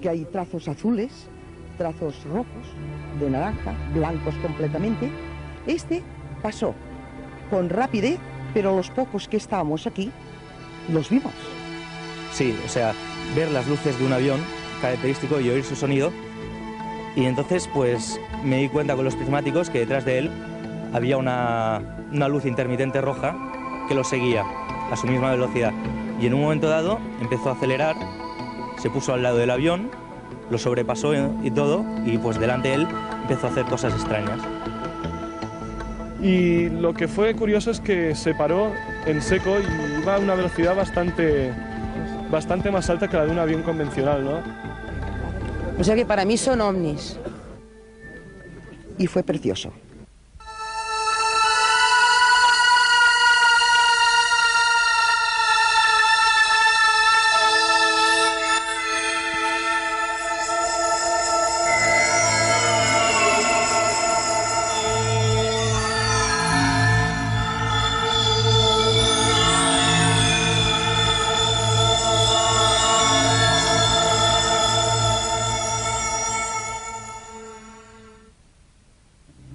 que hay trazos azules, trazos rojos, de naranja, blancos completamente. Este pasó con rapidez, pero los pocos que estábamos aquí los vimos. Sí, o sea, ver las luces de un avión característico y oír su sonido. Y entonces pues me di cuenta con los prismáticos que detrás de él había una luz intermitente roja que lo seguía a su misma velocidad. Y en un momento dado empezó a acelerar, se puso al lado del avión, lo sobrepasó y todo, y pues delante de él empezó a hacer cosas extrañas. Y lo que fue curioso es que se paró en seco y iba a una velocidad bastante más alta que la de un avión convencional, ¿no? O sea que para mí son ovnis. Y fue precioso.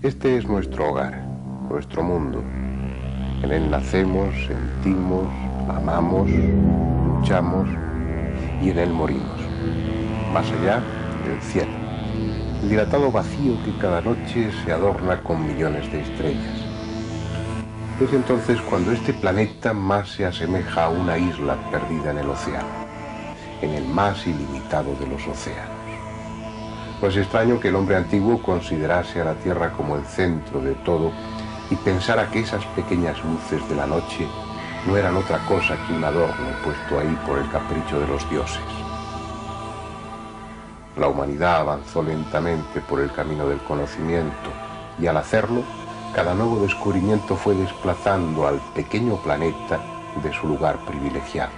Este es nuestro hogar, nuestro mundo. En él nacemos, sentimos, amamos, luchamos y en él morimos. Más allá, el cielo. El dilatado vacío que cada noche se adorna con millones de estrellas. Es entonces cuando este planeta más se asemeja a una isla perdida en el océano, en el más ilimitado de los océanos. No es extraño que el hombre antiguo considerase a la Tierra como el centro de todo y pensara que esas pequeñas luces de la noche no eran otra cosa que un adorno puesto ahí por el capricho de los dioses. La humanidad avanzó lentamente por el camino del conocimiento y al hacerlo, cada nuevo descubrimiento fue desplazando al pequeño planeta de su lugar privilegiado.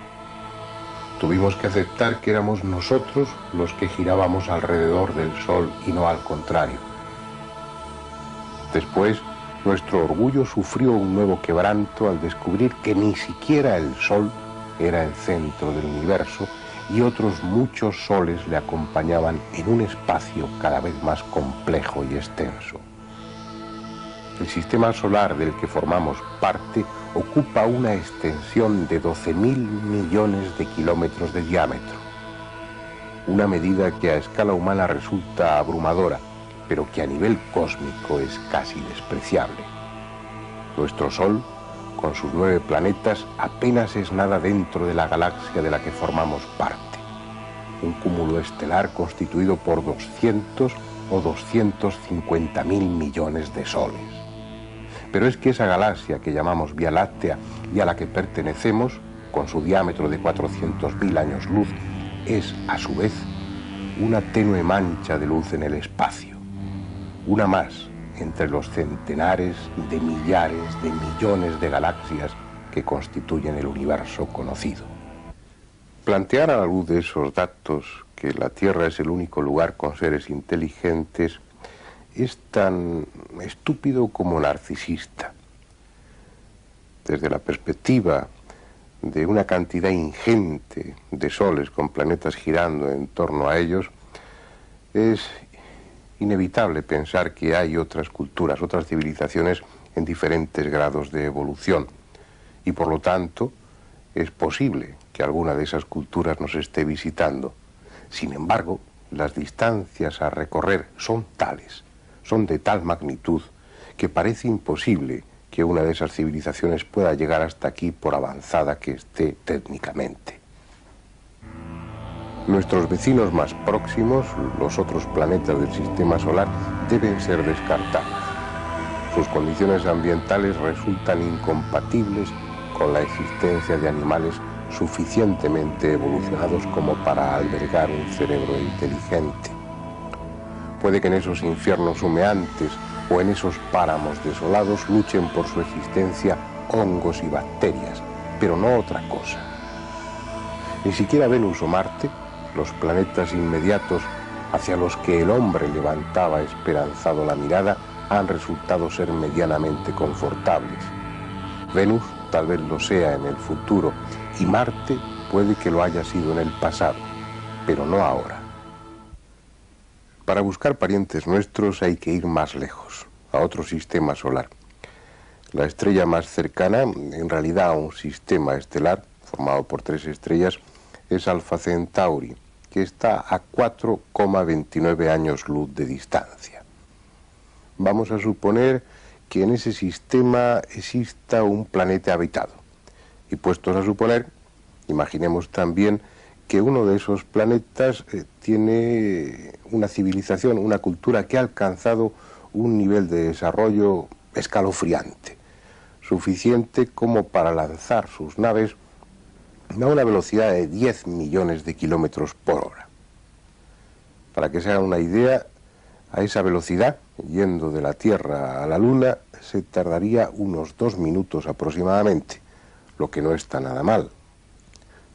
Tuvimos que aceptar que éramos nosotros los que girábamos alrededor del Sol y no al contrario. Después, nuestro orgullo sufrió un nuevo quebranto al descubrir que ni siquiera el Sol era el centro del universo y otros muchos soles le acompañaban en un espacio cada vez más complejo y extenso. El sistema solar del que formamos parte ocupa una extensión de 12.000 millones de kilómetros de diámetro. Una medida que a escala humana resulta abrumadora, pero que a nivel cósmico es casi despreciable. Nuestro Sol, con sus 9 planetas, apenas es nada dentro de la galaxia de la que formamos parte. Un cúmulo estelar constituido por 200 o 250.000 millones de soles. Pero es que esa galaxia que llamamos Vía Láctea y a la que pertenecemos, con su diámetro de 400.000 años luz, es, a su vez, una tenue mancha de luz en el espacio. Una más entre los centenares de millares de millones de galaxias que constituyen el universo conocido. Plantear a la luz de esos datos que la Tierra es el único lugar con seres inteligentes es tan estúpido como narcisista. Desde la perspectiva de una cantidad ingente de soles con planetas girando en torno a ellos, es inevitable pensar que hay otras culturas, otras civilizaciones en diferentes grados de evolución. Y por lo tanto, es posible que alguna de esas culturas nos esté visitando. Sin embargo, las distancias a recorrer son tales, son de tal magnitud, que parece imposible que una de esas civilizaciones pueda llegar hasta aquí por avanzada que esté técnicamente. Nuestros vecinos más próximos, los otros planetas del sistema solar, deben ser descartados. Sus condiciones ambientales resultan incompatibles con la existencia de animales suficientemente evolucionados como para albergar un cerebro inteligente. Puede que en esos infiernos humeantes o en esos páramos desolados luchen por su existencia hongos y bacterias, pero no otra cosa. Ni siquiera Venus o Marte, los planetas inmediatos hacia los que el hombre levantaba esperanzado la mirada, han resultado ser medianamente confortables. Venus tal vez lo sea en el futuro y Marte puede que lo haya sido en el pasado, pero no ahora. Para buscar parientes nuestros hay que ir más lejos, a otro sistema solar. La estrella más cercana, en realidad a un sistema estelar formado por 3 estrellas, es Alfa Centauri, que está a 4,29 años luz de distancia. Vamos a suponer que en ese sistema exista un planeta habitado. Y puestos a suponer, imaginemos también que uno de esos planetas tiene una civilización, una cultura que ha alcanzado un nivel de desarrollo escalofriante, suficiente como para lanzar sus naves a una velocidad de 10 millones de kilómetros por hora. Para que se hagan una idea, a esa velocidad, yendo de la Tierra a la Luna, se tardaría unos 2 minutos aproximadamente, lo que no está nada mal.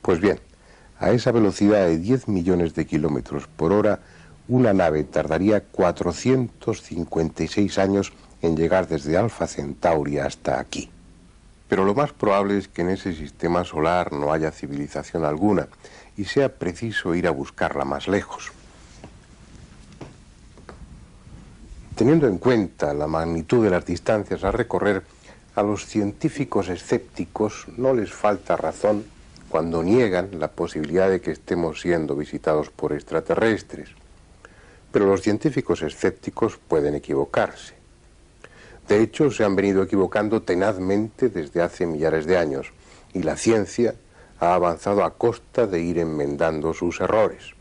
Pues bien, a esa velocidad de 10 millones de kilómetros por hora, una nave tardaría 456 años en llegar desde Alfa Centauri hasta aquí. Pero lo más probable es que en ese sistema solar no haya civilización alguna y sea preciso ir a buscarla más lejos. Teniendo en cuenta la magnitud de las distancias a recorrer, a los científicos escépticos no les falta razón cuando niegan la posibilidad de que estemos siendo visitados por extraterrestres. Pero los científicos escépticos pueden equivocarse. De hecho, se han venido equivocando tenazmente desde hace millares de años, y la ciencia ha avanzado a costa de ir enmendando sus errores.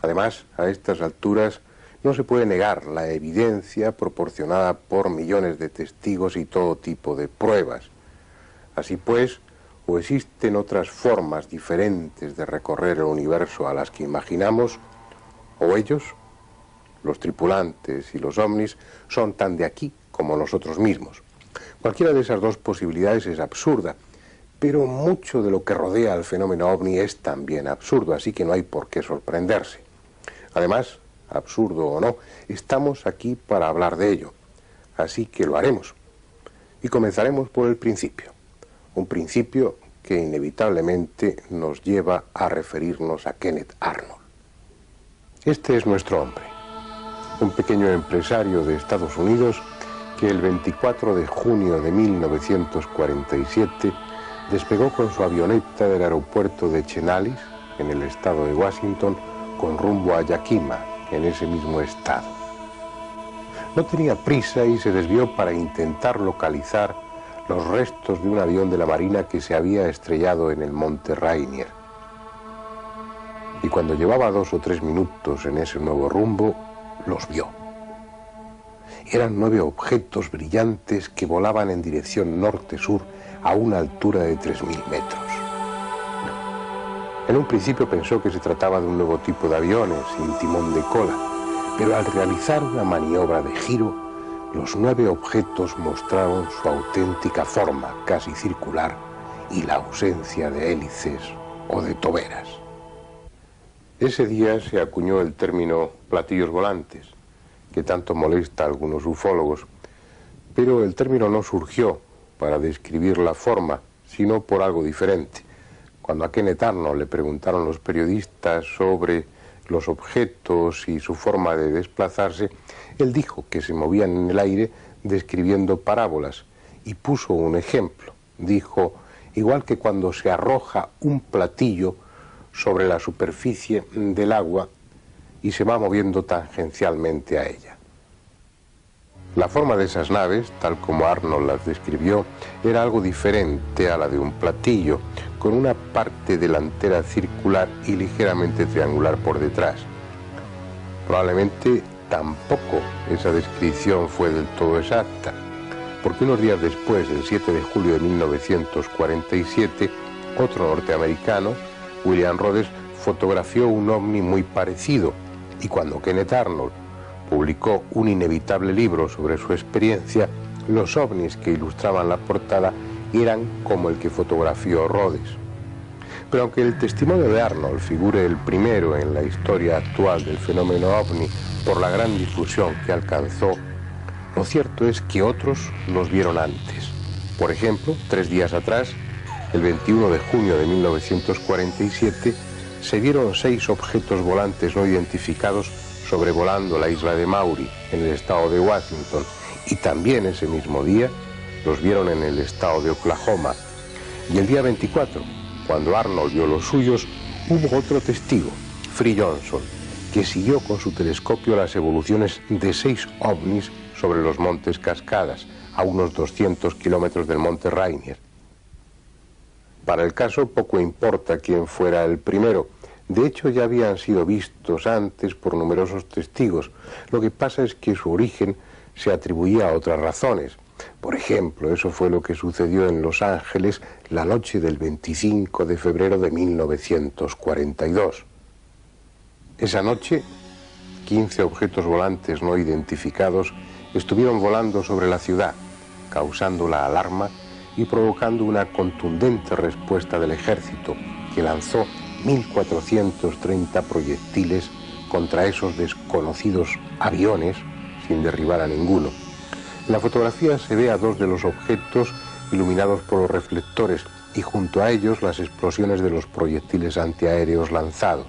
Además, a estas alturas no se puede negar la evidencia proporcionada por millones de testigos y todo tipo de pruebas. Así pues, o existen otras formas diferentes de recorrer el universo a las que imaginamos, o ellos, los tripulantes y los ovnis, son tan de aquí como nosotros mismos. Cualquiera de esas dos posibilidades es absurda, pero mucho de lo que rodea al fenómeno ovni es también absurdo, así que no hay por qué sorprenderse. Además, absurdo o no, estamos aquí para hablar de ello, así que lo haremos. Y comenzaremos por el principio, un principio que inevitablemente nos lleva a referirnos a Kenneth Arnold. Este es nuestro hombre, un pequeño empresario de Estados Unidos que el 24 de junio de 1947 despegó con su avioneta del aeropuerto de Chenalis, en el estado de Washington, con rumbo a Yakima, en ese mismo estado. No tenía prisa y se desvió para intentar localizar los restos de un avión de la Marina que se había estrellado en el monte Rainier. Y cuando llevaba 2 o 3 minutos en ese nuevo rumbo, los vio. Eran 9 objetos brillantes que volaban en dirección norte-sur a una altura de 3.000 metros. En un principio pensó que se trataba de un nuevo tipo de aviones sin timón de cola, pero al realizar una maniobra de giro, los 9 objetos mostraron su auténtica forma, casi circular, y la ausencia de hélices o de toberas. Ese día se acuñó el término platillos volantes, que tanto molesta a algunos ufólogos, pero el término no surgió para describir la forma, sino por algo diferente. Cuando a Kenneth Arnold le preguntaron los periodistas sobre los objetos y su forma de desplazarse, él dijo que se movían en el aire describiendo parábolas y puso un ejemplo. Dijo, igual que cuando se arroja un platillo sobre la superficie del agua y se va moviendo tangencialmente a ella. La forma de esas naves, tal como Arnold las describió, era algo diferente a la de un platillo, con una parte delantera circular y ligeramente triangular por detrás. Probablemente tampoco esa descripción fue del todo exacta, porque unos días después, el 7 de julio de 1947, otro norteamericano, William Rhodes, fotografió un ovni muy parecido, y cuando Kenneth Arnold publicó un inevitable libro sobre su experiencia, los ovnis que ilustraban la portada eran como el que fotografió Rhodes. Pero aunque el testimonio de Arnold figure el primero en la historia actual del fenómeno ovni por la gran difusión que alcanzó, lo cierto es que otros los vieron antes. Por ejemplo, 3 días atrás, el 21 de junio de 1947, se vieron 6 objetos volantes no identificados sobrevolando la isla de Maury, en el estado de Washington, y también ese mismo día los vieron en el estado de Oklahoma. Y el día 24, cuando Arnold vio los suyos, hubo otro testigo, Free Johnson, que siguió con su telescopio las evoluciones de 6 ovnis sobre los montes Cascadas, a unos 200 kilómetros del monte Rainier. Para el caso poco importa quién fuera el primero. De hecho, ya habían sido vistos antes por numerosos testigos. Lo que pasa es que su origen se atribuía a otras razones. Por ejemplo, eso fue lo que sucedió en Los Ángeles la noche del 25 de febrero de 1942. Esa noche, 15 objetos volantes no identificados estuvieron volando sobre la ciudad, causando la alarma y provocando una contundente respuesta del ejército, que lanzó 1.430 proyectiles contra esos desconocidos aviones sin derribar a ninguno. En la fotografía se ve a 2 de los objetos iluminados por los reflectores y junto a ellos las explosiones de los proyectiles antiaéreos lanzados.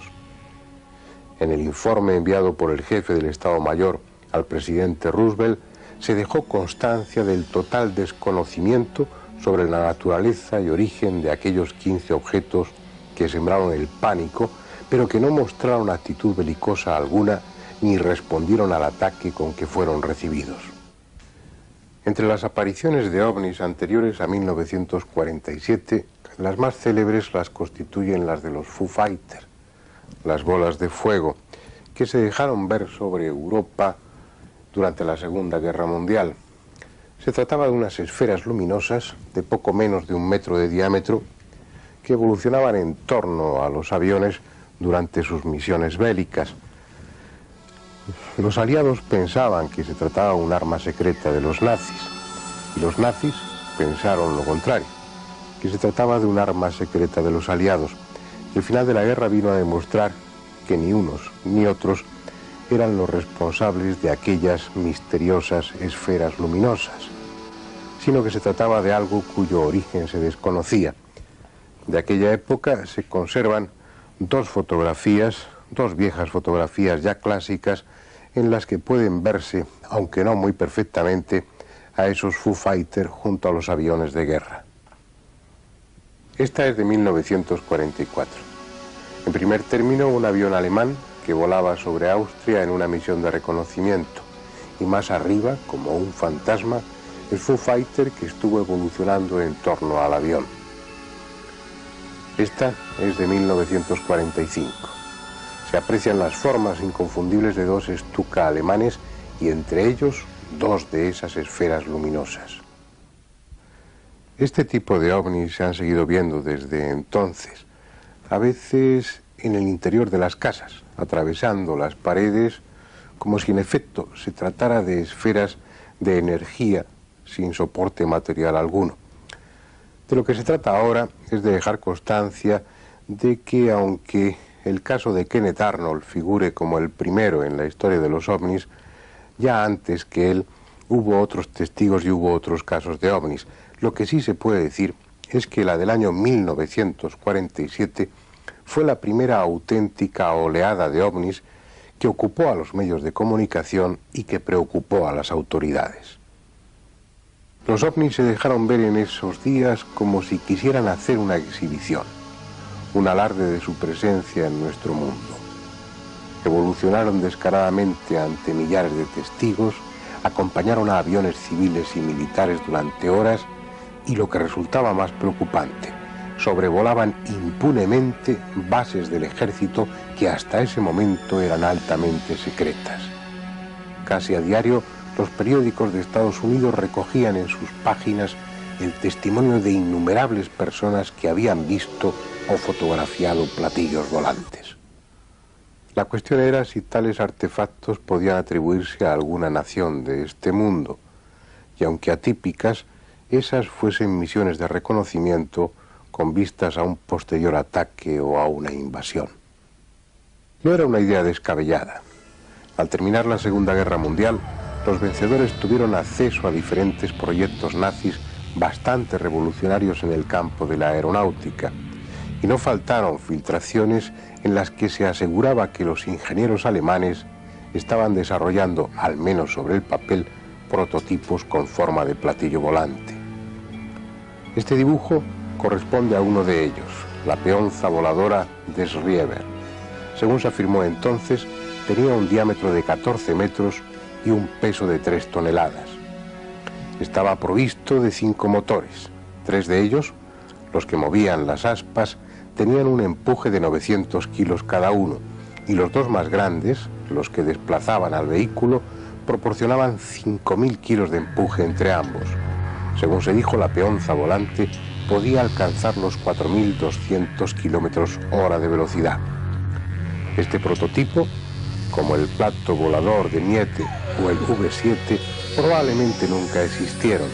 En el informe enviado por el jefe del Estado Mayor al presidente Roosevelt se dejó constancia del total desconocimiento sobre la naturaleza y origen de aquellos 15 objetos que sembraron el pánico, pero que no mostraron actitud belicosa alguna ni respondieron al ataque con que fueron recibidos. Entre las apariciones de ovnis anteriores a 1947, las más célebres las constituyen las de los Foo Fighters, las bolas de fuego, que se dejaron ver sobre Europa durante la Segunda Guerra Mundial. Se trataba de unas esferas luminosas de poco menos de 1 metro de diámetro que evolucionaban en torno a los aviones durante sus misiones bélicas. Los aliados pensaban que se trataba de un arma secreta de los nazis, y los nazis pensaron lo contrario, que se trataba de un arma secreta de los aliados. El final de la guerra vino a demostrar que ni unos ni otros eran los responsables de aquellas misteriosas esferas luminosas, sino que se trataba de algo cuyo origen se desconocía. De aquella época se conservan 2 fotografías, 2 viejas fotografías ya clásicas, en las que pueden verse, aunque no muy perfectamente, a esos Foo Fighters junto a los aviones de guerra. Esta es de 1944. En primer término, un avión alemán que volaba sobre Austria en una misión de reconocimiento, y más arriba, como un fantasma, el Foo Fighter que estuvo evolucionando en torno al avión. Esta es de 1945. Se aprecian las formas inconfundibles de 2 Stuka alemanes y entre ellos 2 de esas esferas luminosas. Este tipo de ovnis se han seguido viendo desde entonces, a veces en el interior de las casas, atravesando las paredes, como si en efecto se tratara de esferas de energía sin soporte material alguno. De lo que se trata ahora es de dejar constancia de que, aunque el caso de Kenneth Arnold figure como el primero en la historia de los ovnis, ya antes que él hubo otros testigos y hubo otros casos de ovnis. Lo que sí se puede decir es que la del año 1947 fue la primera auténtica oleada de ovnis que ocupó a los medios de comunicación y que preocupó a las autoridades. Los ovnis se dejaron ver en esos días como si quisieran hacer una exhibición, un alarde de su presencia en nuestro mundo. Evolucionaron descaradamente ante millares de testigos, acompañaron a aviones civiles y militares durante horas y, lo que resultaba más preocupante, sobrevolaban impunemente bases del ejército que hasta ese momento eran altamente secretas. Casi a diario, los periódicos de Estados Unidos recogían en sus páginas el testimonio de innumerables personas que habían visto o fotografiado platillos volantes. La cuestión era si tales artefactos podían atribuirse a alguna nación de este mundo, y aunque atípicas, esas fuesen misiones de reconocimiento con vistas a un posterior ataque o a una invasión. No era una idea descabellada. Al terminar la Segunda Guerra Mundial, los vencedores tuvieron acceso a diferentes proyectos nazis bastante revolucionarios en el campo de la aeronáutica, y no faltaron filtraciones en las que se aseguraba que los ingenieros alemanes estaban desarrollando, al menos sobre el papel, prototipos con forma de platillo volante. Este dibujo corresponde a uno de ellos, la peonza voladora des Rieber. Según se afirmó entonces, tenía un diámetro de 14 metros y un peso de 3 toneladas. Estaba provisto de 5 motores. 3 de ellos, los que movían las aspas, tenían un empuje de 900 kilos cada uno, y los 2 más grandes, los que desplazaban al vehículo, proporcionaban 5.000 kilos de empuje entre ambos. Según se dijo, la peonza volante podía alcanzar los 4.200 kilómetros hora de velocidad. Este prototipo, como el plato volador de Miete o el V7, probablemente nunca existieron.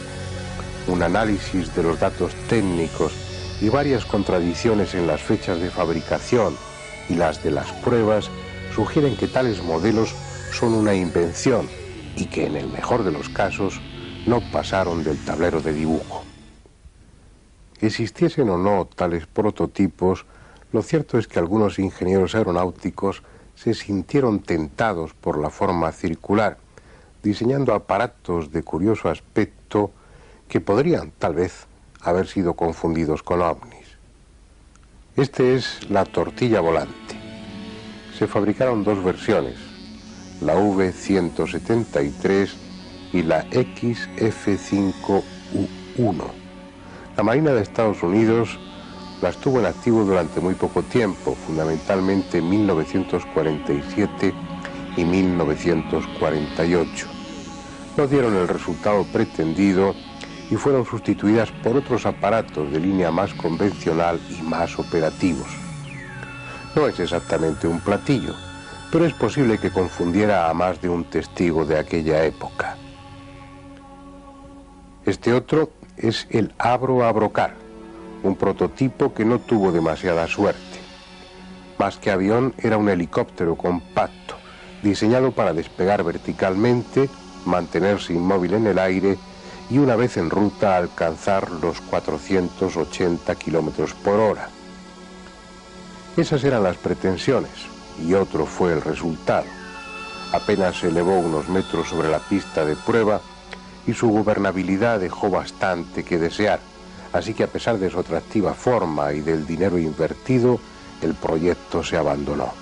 Un análisis de los datos técnicos y varias contradicciones en las fechas de fabricación y las de las pruebas sugieren que tales modelos son una invención y que en el mejor de los casos no pasaron del tablero de dibujo. Existiesen o no tales prototipos, lo cierto es que algunos ingenieros aeronáuticos se sintieron tentados por la forma circular, diseñando aparatos de curioso aspecto que podrían, tal vez, haber sido confundidos con ovnis. Este es la tortilla volante. Se fabricaron 2 versiones, la V173 y la XF5U1. La Marina de Estados Unidos las tuvo en activo durante muy poco tiempo, fundamentalmente en 1947 y 1948. No dieron el resultado pretendido y fueron sustituidas por otros aparatos de línea más convencional y más operativos. No es exactamente un platillo, pero es posible que confundiera a más de un testigo de aquella época. Este otro es el Abro-Abrocar, un prototipo que no tuvo demasiada suerte. Más que avión, era un helicóptero compacto, diseñado para despegar verticalmente, mantenerse inmóvil en el aire y una vez en ruta alcanzar los 480 kilómetros por hora. Esas eran las pretensiones y otro fue el resultado. Apenas se elevó unos metros sobre la pista de prueba y su gobernabilidad dejó bastante que desear, así que a pesar de su atractiva forma y del dinero invertido, el proyecto se abandonó.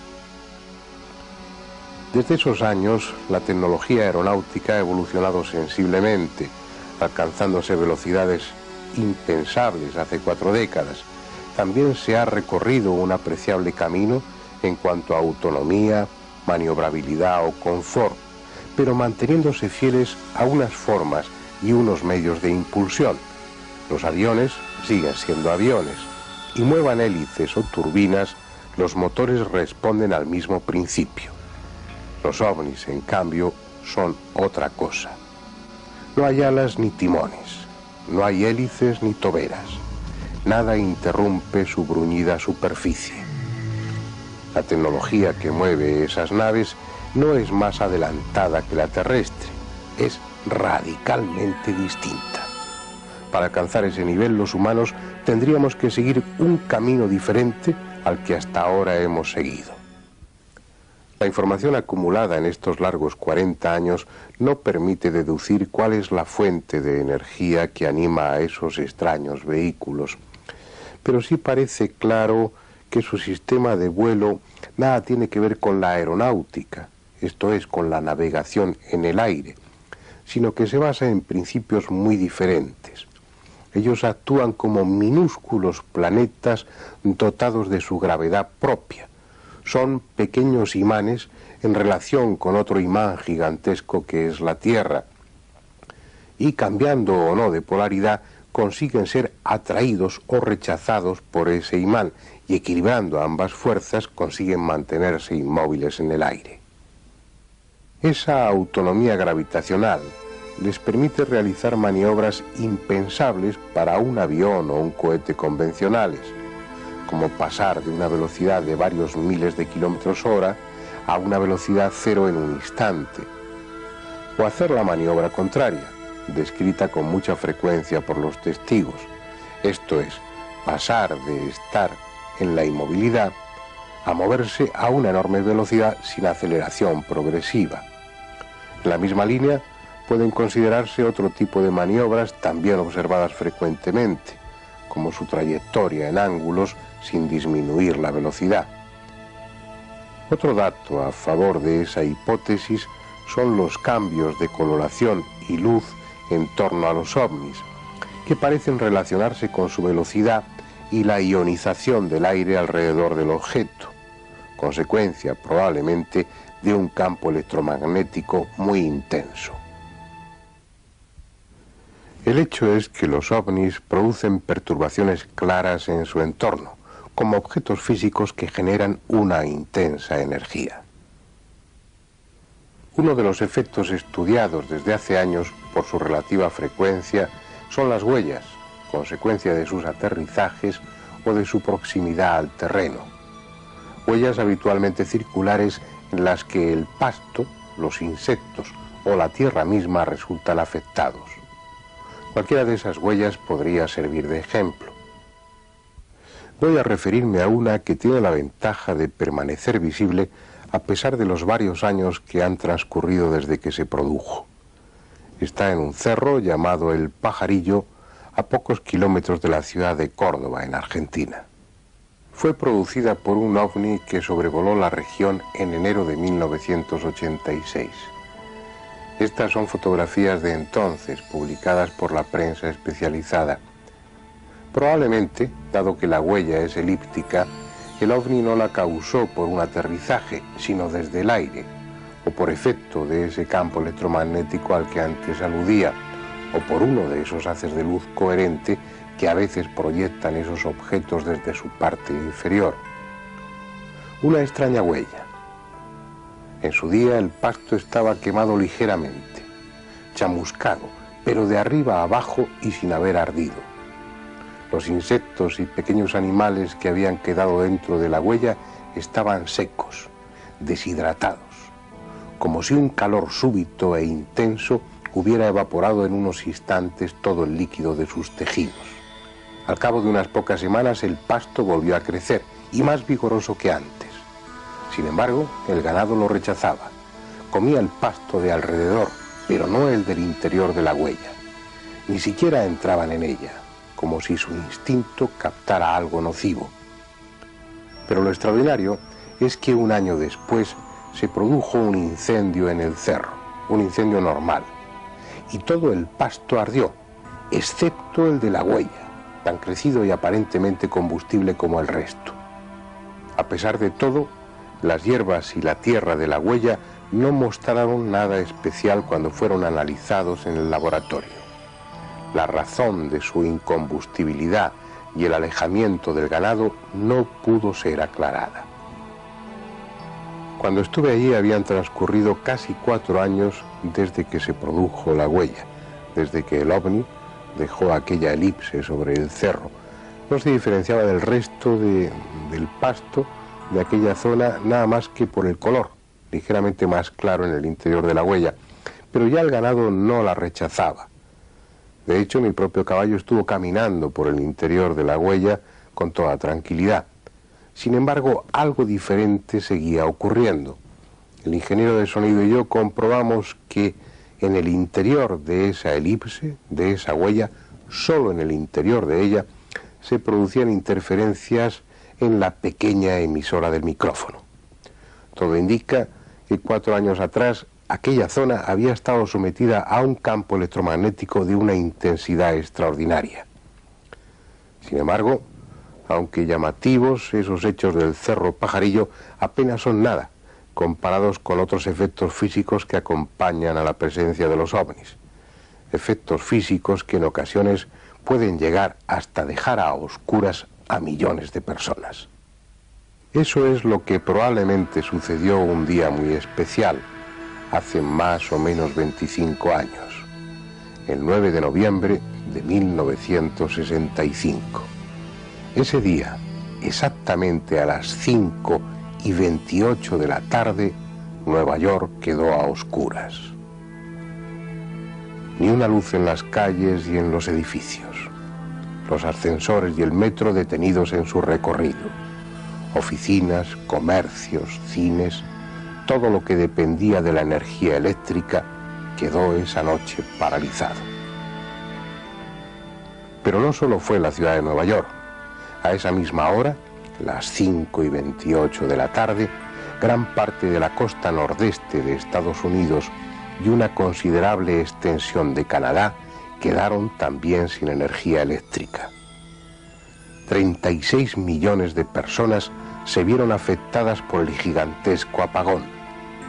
Desde esos años, la tecnología aeronáutica ha evolucionado sensiblemente, alcanzándose velocidades impensables hace 4 décadas. También se ha recorrido un apreciable camino en cuanto a autonomía, maniobrabilidad o confort, pero manteniéndose fieles a unas formas y unos medios de impulsión. Los aviones siguen siendo aviones, y muevan hélices o turbinas, los motores responden al mismo principio. Los ovnis, en cambio, son otra cosa. No hay alas ni timones, no hay hélices ni toberas. Nada interrumpe su bruñida superficie. La tecnología que mueve esas naves no es más adelantada que la terrestre, es radicalmente distinta. Para alcanzar ese nivel, los humanos tendríamos que seguir un camino diferente al que hasta ahora hemos seguido. La información acumulada en estos largos 40 años no permite deducir cuál es la fuente de energía que anima a esos extraños vehículos, pero sí parece claro que su sistema de vuelo nada tiene que ver con la aeronáutica, esto es, con la navegación en el aire, sino que se basa en principios muy diferentes. Ellos actúan como minúsculos planetas dotados de su gravedad propia. Son pequeños imanes en relación con otro imán gigantesco que es la Tierra. Y cambiando o no de polaridad, consiguen ser atraídos o rechazados por ese imán y equilibrando ambas fuerzas consiguen mantenerse inmóviles en el aire. Esa autonomía gravitacional les permite realizar maniobras impensables para un avión o un cohete convencionales, como pasar de una velocidad de varios miles de kilómetros hora a una velocidad cero en un instante, o hacer la maniobra contraria, descrita con mucha frecuencia por los testigos, esto es, pasar de estar en la inmovilidad, a moverse a una enorme velocidad sin aceleración progresiva. En la misma línea pueden considerarse otro tipo de maniobras también observadas frecuentemente, como su trayectoria en ángulos sin disminuir la velocidad. Otro dato a favor de esa hipótesis son los cambios de coloración y luz en torno a los ovnis, que parecen relacionarse con su velocidad y la ionización del aire alrededor del objeto, consecuencia probablemente de un campo electromagnético muy intenso. El hecho es que los ovnis producen perturbaciones claras en su entorno, como objetos físicos que generan una intensa energía. Uno de los efectos estudiados desde hace años por su relativa frecuencia son las huellas, consecuencia de sus aterrizajes o de su proximidad al terreno. Huellas habitualmente circulares en las que el pasto, los insectos o la tierra misma resultan afectados. Cualquiera de esas huellas podría servir de ejemplo. Voy a referirme a una que tiene la ventaja de permanecer visible a pesar de los varios años que han transcurrido desde que se produjo. Está en un cerro llamado El Pajarillo, a pocos kilómetros de la ciudad de Córdoba, en Argentina. Fue producida por un ovni que sobrevoló la región en enero de 1986. Estas son fotografías de entonces, publicadas por la prensa especializada. Probablemente, dado que la huella es elíptica, el ovni no la causó por un aterrizaje, sino desde el aire, o por efecto de ese campo electromagnético al que antes aludía, o por uno de esos haces de luz coherente que a veces proyectan esos objetos desde su parte inferior. Una extraña huella. En su día el pasto estaba quemado ligeramente, chamuscado, pero de arriba a abajo y sin haber ardido. Los insectos y pequeños animales que habían quedado dentro de la huella estaban secos, deshidratados, como si un calor súbito e intenso hubiera evaporado en unos instantes todo el líquido de sus tejidos. Al cabo de unas pocas semanas el pasto volvió a crecer, y más vigoroso que antes. Sin embargo, el ganado lo rechazaba. Comía el pasto de alrededor, pero no el del interior de la huella. Ni siquiera entraban en ella, como si su instinto captara algo nocivo. Pero lo extraordinario es que un año después se produjo un incendio en el cerro, un incendio normal, y todo el pasto ardió, excepto el de la huella, tan crecido y aparentemente combustible como el resto. A pesar de todo, las hierbas y la tierra de la huella no mostraron nada especial cuando fueron analizados en el laboratorio. La razón de su incombustibilidad y el alejamiento del ganado no pudo ser aclarada. Cuando estuve allí habían transcurrido casi 4 años desde que se produjo la huella, desde que el ovni dejó aquella elipse sobre el cerro. No se diferenciaba del resto del pasto de aquella zona nada más que por el color, ligeramente más claro en el interior de la huella, pero ya el ganado no la rechazaba. De hecho, mi propio caballo estuvo caminando por el interior de la huella con toda tranquilidad. Sin embargo, algo diferente seguía ocurriendo. El ingeniero de sonido y yo comprobamos que en el interior de esa elipse, de esa huella, solo en el interior de ella, se producían interferencias en la pequeña emisora del micrófono. Todo indica que 4 años atrás aquella zona había estado sometida a un campo electromagnético de una intensidad extraordinaria. Sin embargo, aunque llamativos, esos hechos del Cerro Pajarillo apenas son nada comparados con otros efectos físicos que acompañan a la presencia de los ovnis. Efectos físicos que en ocasiones pueden llegar hasta dejar a oscuras a millones de personas. Eso es lo que probablemente sucedió un día muy especial, hace más o menos 25 años, el 9 de noviembre de 1965. Ese día, exactamente a las 5:28 de la tarde, Nueva York quedó a oscuras. Ni una luz en las calles y en los edificios. Los ascensores y el metro detenidos en su recorrido. Oficinas, comercios, cines, todo lo que dependía de la energía eléctrica quedó esa noche paralizado. Pero no solo fue la ciudad de Nueva York. A esa misma hora, las 5:28 de la tarde, gran parte de la costa nordeste de Estados Unidos y una considerable extensión de Canadá quedaron también sin energía eléctrica. 36 millones de personas se vieron afectadas por el gigantesco apagón,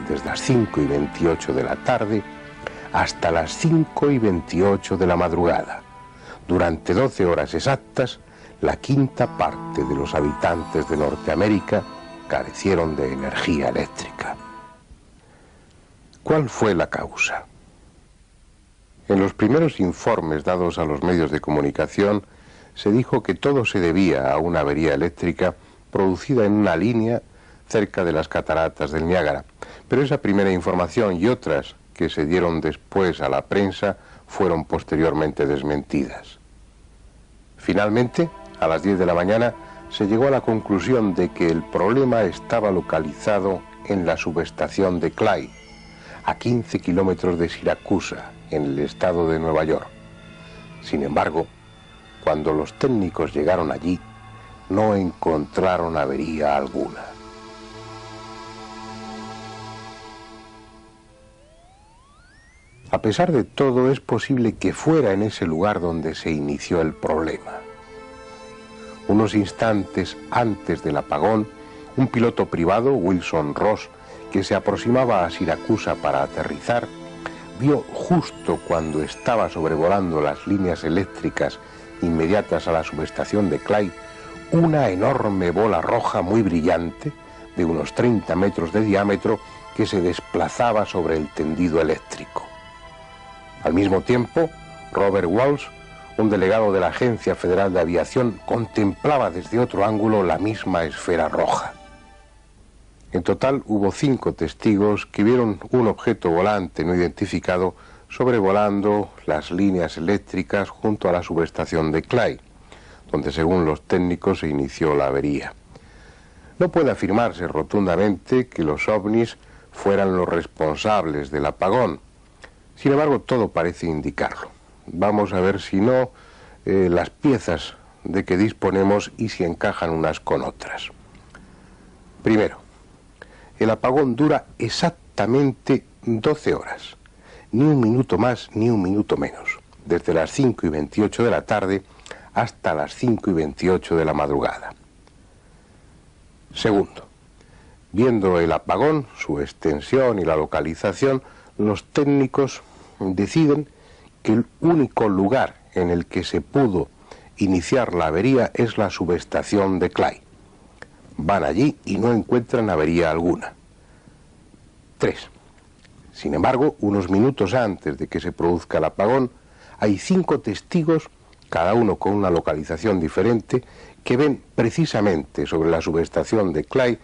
desde las 5:28 de la tarde hasta las 5:28 de la madrugada. Durante 12 horas exactas, la quinta parte de los habitantes de Norteamérica carecieron de energía eléctrica. ¿Cuál fue la causa? En los primeros informes dados a los medios de comunicación se dijo que todo se debía a una avería eléctrica producida en una línea cerca de las cataratas del Niágara, pero esa primera información y otras que se dieron después a la prensa fueron posteriormente desmentidas. Finalmente, a las 10 de la mañana, se llegó a la conclusión de que el problema estaba localizado en la subestación de Clyde, a 15 kilómetros de Siracusa, en el estado de Nueva York. Sin embargo, cuando los técnicos llegaron allí, no encontraron avería alguna. A pesar de todo, es posible que fuera en ese lugar donde se inició el problema. Unos instantes antes del apagón, un piloto privado, Wilson Ross, que se aproximaba a Siracusa para aterrizar, vio justo cuando estaba sobrevolando las líneas eléctricas inmediatas a la subestación de Clyde, una enorme bola roja muy brillante, de unos 30 metros de diámetro, que se desplazaba sobre el tendido eléctrico. Al mismo tiempo, Robert Walsh, un delegado de la Agencia Federal de Aviación, contemplaba desde otro ángulo la misma esfera roja. En total hubo 5 testigos que vieron un objeto volante no identificado sobrevolando las líneas eléctricas junto a la subestación de Clyde, donde según los técnicos se inició la avería. No puede afirmarse rotundamente que los ovnis fueran los responsables del apagón. Sin embargo, todo parece indicarlo. Vamos a ver si no las piezas de que disponemos y si encajan unas con otras. Primero, el apagón dura exactamente 12 horas, ni un minuto más ni un minuto menos, desde las 5:28 de la tarde hasta las 5:28 de la madrugada. Segundo, viendo el apagón, su extensión y la localización, los técnicos deciden que el único lugar en el que se pudo iniciar la avería es la subestación de Clyde. Van allí y no encuentran avería alguna. 3. Sin embargo, unos minutos antes de que se produzca el apagón, hay 5 testigos, cada uno con una localización diferente, que ven precisamente sobre la subestación de Clyde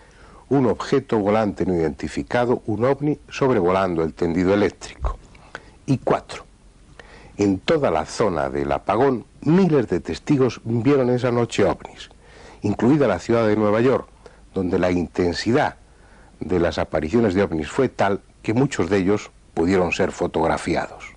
un objeto volante no identificado, un ovni, sobrevolando el tendido eléctrico. Y 4. En toda la zona del apagón, miles de testigos vieron esa noche ovnis, incluida la ciudad de Nueva York, donde la intensidad de las apariciones de ovnis fue tal que muchos de ellos pudieron ser fotografiados.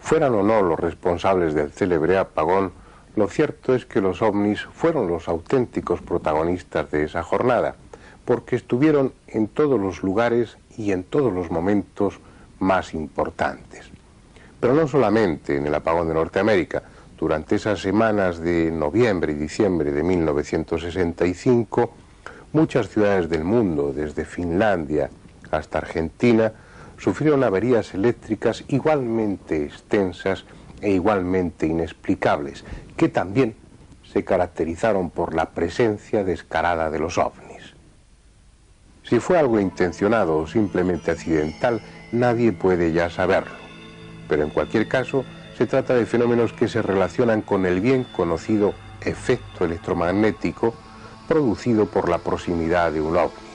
Fueran o no los responsables del célebre apagón, lo cierto es que los ovnis fueron los auténticos protagonistas de esa jornada, porque estuvieron en todos los lugares y en todos los momentos más importantes. Pero no solamente en el apagón de Norteamérica. Durante esas semanas de noviembre y diciembre de 1965, muchas ciudades del mundo, desde Finlandia hasta Argentina, sufrieron averías eléctricas igualmente extensas e igualmente inexplicables, que también se caracterizaron por la presencia descarada de los ovnis. Si fue algo intencionado o simplemente accidental, nadie puede ya saberlo. Pero en cualquier caso, se trata de fenómenos que se relacionan con el bien conocido efecto electromagnético producido por la proximidad de un ovni.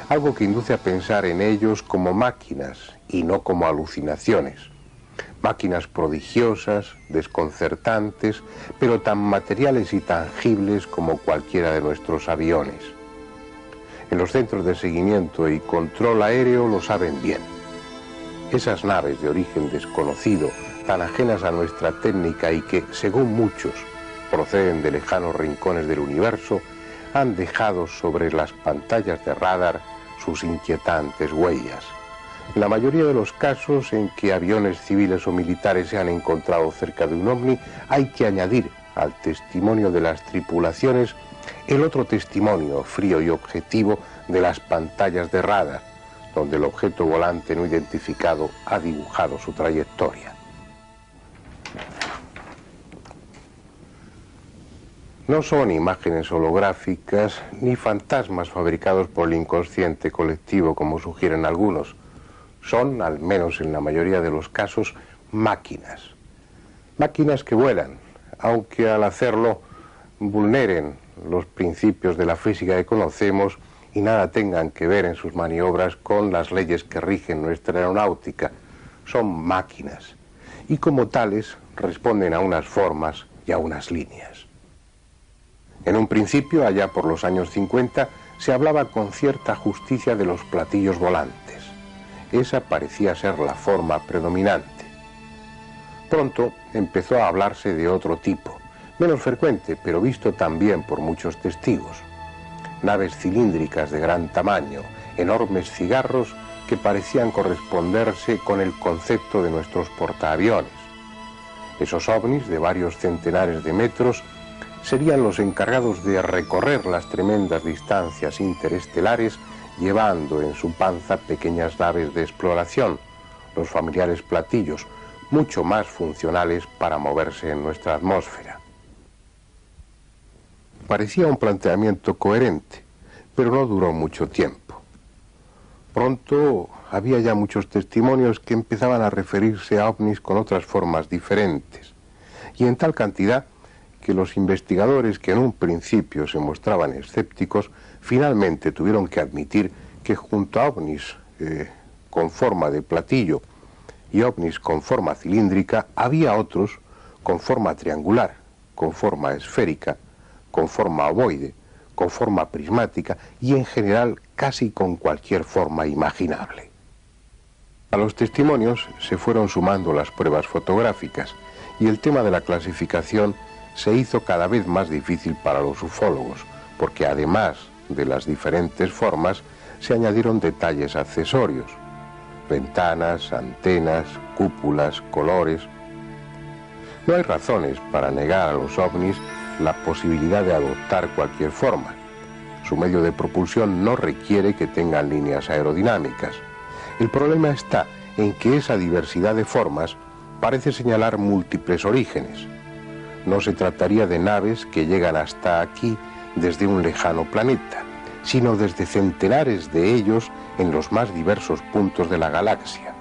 Algo que induce a pensar en ellos como máquinas y no como alucinaciones. Máquinas prodigiosas, desconcertantes, pero tan materiales y tangibles como cualquiera de nuestros aviones. En los centros de seguimiento y control aéreo lo saben bien. Esas naves de origen desconocido, tan ajenas a nuestra técnica y que, según muchos, proceden de lejanos rincones del universo, han dejado sobre las pantallas de radar sus inquietantes huellas. En la mayoría de los casos en que aviones civiles o militares se han encontrado cerca de un ovni, hay que añadir al testimonio de las tripulaciones el otro testimonio frío y objetivo de las pantallas de radar, donde el objeto volante no identificado ha dibujado su trayectoria. No son imágenes holográficas ni fantasmas fabricados por el inconsciente colectivo, como sugieren algunos. Son, al menos en la mayoría de los casos, máquinas. Máquinas que vuelan, aunque al hacerlo vulneren los principios de la física que conocemos y nada tengan que ver en sus maniobras con las leyes que rigen nuestra aeronáutica. Son máquinas y como tales responden a unas formas y a unas líneas. En un principio, allá por los años 50, se hablaba con cierta justicia de los platillos volantes. Esa parecía ser la forma predominante. Pronto empezó a hablarse de otro tipo, menos frecuente, pero visto también por muchos testigos. Naves cilíndricas de gran tamaño, enormes cigarros que parecían corresponderse con el concepto de nuestros portaaviones. Esos ovnis de varios centenares de metros serían los encargados de recorrer las tremendas distancias interestelares, llevando en su panza pequeñas naves de exploración, los familiares platillos, mucho más funcionales para moverse en nuestra atmósfera. Parecía un planteamiento coherente, pero no duró mucho tiempo. Pronto había ya muchos testimonios que empezaban a referirse a ovnis con otras formas diferentes, y en tal cantidad que los investigadores que en un principio se mostraban escépticos, finalmente tuvieron que admitir que junto a ovnis con forma de platillo y ovnis con forma cilíndrica, había otros con forma triangular, con forma esférica, con forma ovoide, con forma prismática y en general casi con cualquier forma imaginable. A los testimonios se fueron sumando las pruebas fotográficas y el tema de la clasificación se hizo cada vez más difícil para los ufólogos, porque además de las diferentes formas se añadieron detalles accesorios: ventanas, antenas, cúpulas, colores. No hay razones para negar a los ovnis la posibilidad de adoptar cualquier forma. Su medio de propulsión no requiere que tengan líneas aerodinámicas. El problema está en que esa diversidad de formas parece señalar múltiples orígenes. No se trataría de naves que llegan hasta aquí desde un lejano planeta, sino desde centenares de ellos en los más diversos puntos de la galaxia,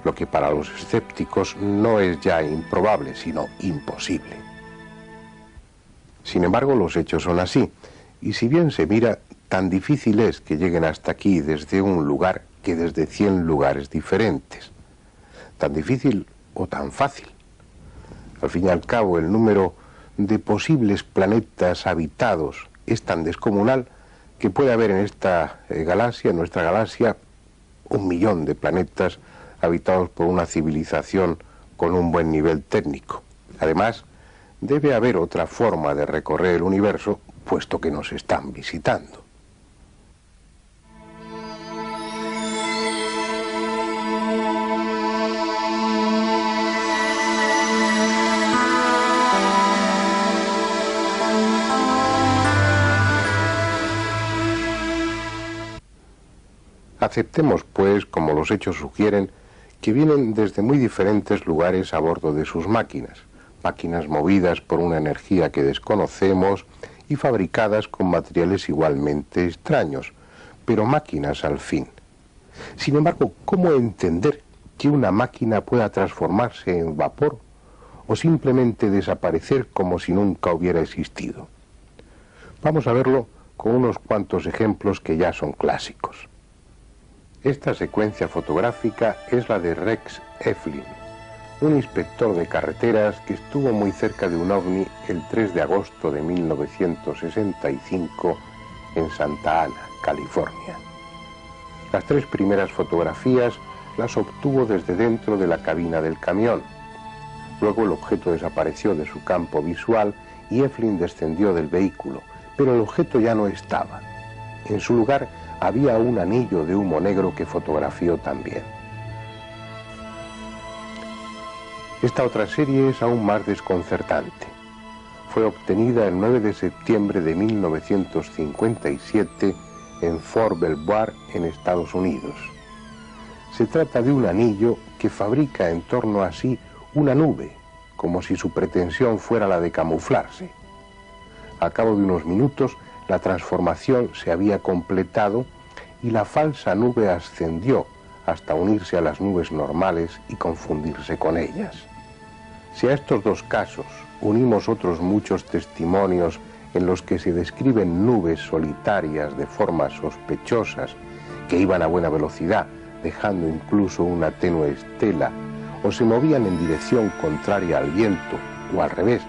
lo que para los escépticos no es ya improbable, sino imposible. Sin embargo, los hechos son así, y si bien se mira, tan difícil es que lleguen hasta aquí desde un lugar que desde 100 lugares diferentes. Tan difícil o tan fácil. Al fin y al cabo, el número de posibles planetas habitados es tan descomunal que puede haber en esta galaxia, en nuestra galaxia, 1 millón de planetas habitados por una civilización con un buen nivel técnico. Además, debe haber otra forma de recorrer el universo, puesto que nos están visitando. Aceptemos, pues, como los hechos sugieren, que vienen desde muy diferentes lugares a bordo de sus máquinas movidas por una energía que desconocemos y fabricadas con materiales igualmente extraños, pero máquinas al fin. Sin embargo, ¿cómo entender que una máquina pueda transformarse en vapor o simplemente desaparecer como si nunca hubiera existido? Vamos a verlo con unos cuantos ejemplos que ya son clásicos. Esta secuencia fotográfica es la de Rex Eflin, un inspector de carreteras que estuvo muy cerca de un ovni el 3 de agosto de 1965 en Santa Ana, California. Las 3 primeras fotografías las obtuvo desde dentro de la cabina del camión. Luego el objeto desapareció de su campo visual y Eflin descendió del vehículo, pero el objeto ya no estaba. En su lugar había un anillo de humo negro que fotografió también. Esta otra serie es aún más desconcertante. Fue obtenida el 9 de septiembre de 1957 en Fort Belvoir, en Estados Unidos. Se trata de un anillo que fabrica en torno a sí una nube, como si su pretensión fuera la de camuflarse. Al cabo de unos minutos, la transformación se había completado y la falsa nube ascendió hasta unirse a las nubes normales y confundirse con ellas. Si a estos 2 casos unimos otros muchos testimonios en los que se describen nubes solitarias de formas sospechosas que iban a buena velocidad, dejando incluso una tenue estela, o se movían en dirección contraria al viento, o al revés,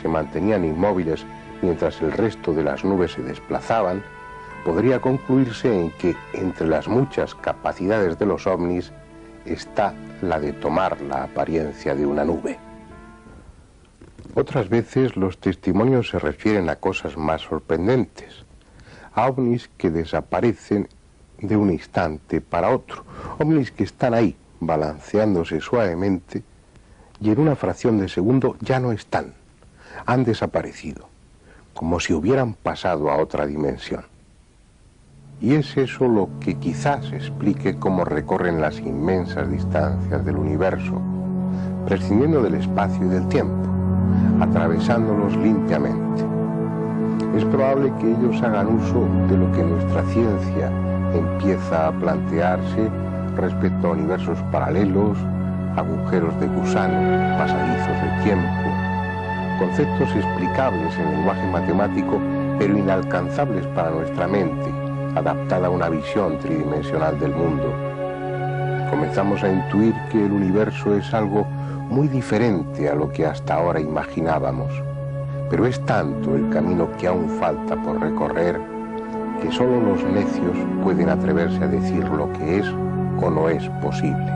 se mantenían inmóviles mientras el resto de las nubes se desplazaban, podría concluirse en que entre las muchas capacidades de los ovnis está la de tomar la apariencia de una nube. Otras veces los testimonios se refieren a cosas más sorprendentes, a ovnis que desaparecen de un instante para otro, ovnis que están ahí, balanceándose suavemente, y en una fracción de segundo ya no están, han desaparecido, como si hubieran pasado a otra dimensión. Y es eso lo que quizás explique cómo recorren las inmensas distancias del universo, prescindiendo del espacio y del tiempo, atravesándolos limpiamente. Es probable que ellos hagan uso de lo que nuestra ciencia empieza a plantearse respecto a universos paralelos, agujeros de gusano, pasadizos de tiempo, conceptos explicables en lenguaje matemático, pero inalcanzables para nuestra mente, adaptada a una visión tridimensional del mundo. Comenzamos a intuir que el universo es algo muy diferente a lo que hasta ahora imaginábamos, pero es tanto el camino que aún falta por recorrer que solo los necios pueden atreverse a decir lo que es o no es posible.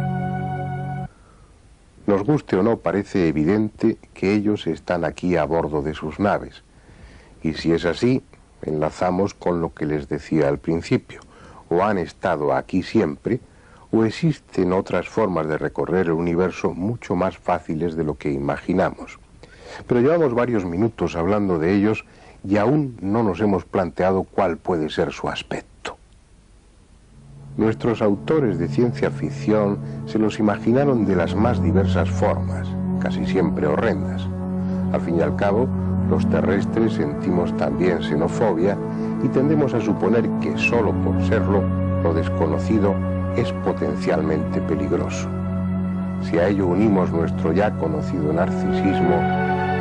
Nos guste o no, parece evidente que ellos están aquí a bordo de sus naves, y si es así, enlazamos con lo que les decía al principio: o han estado aquí siempre, o existen otras formas de recorrer el universo mucho más fáciles de lo que imaginamos. Pero llevamos varios minutos hablando de ellos y aún no nos hemos planteado cuál puede ser su aspecto. Nuestros autores de ciencia ficción se los imaginaron de las más diversas formas, casi siempre horrendas. Al fin y al cabo, los terrestres sentimos también xenofobia y tendemos a suponer que solo por serlo, lo desconocido es potencialmente peligroso. Si a ello unimos nuestro ya conocido narcisismo,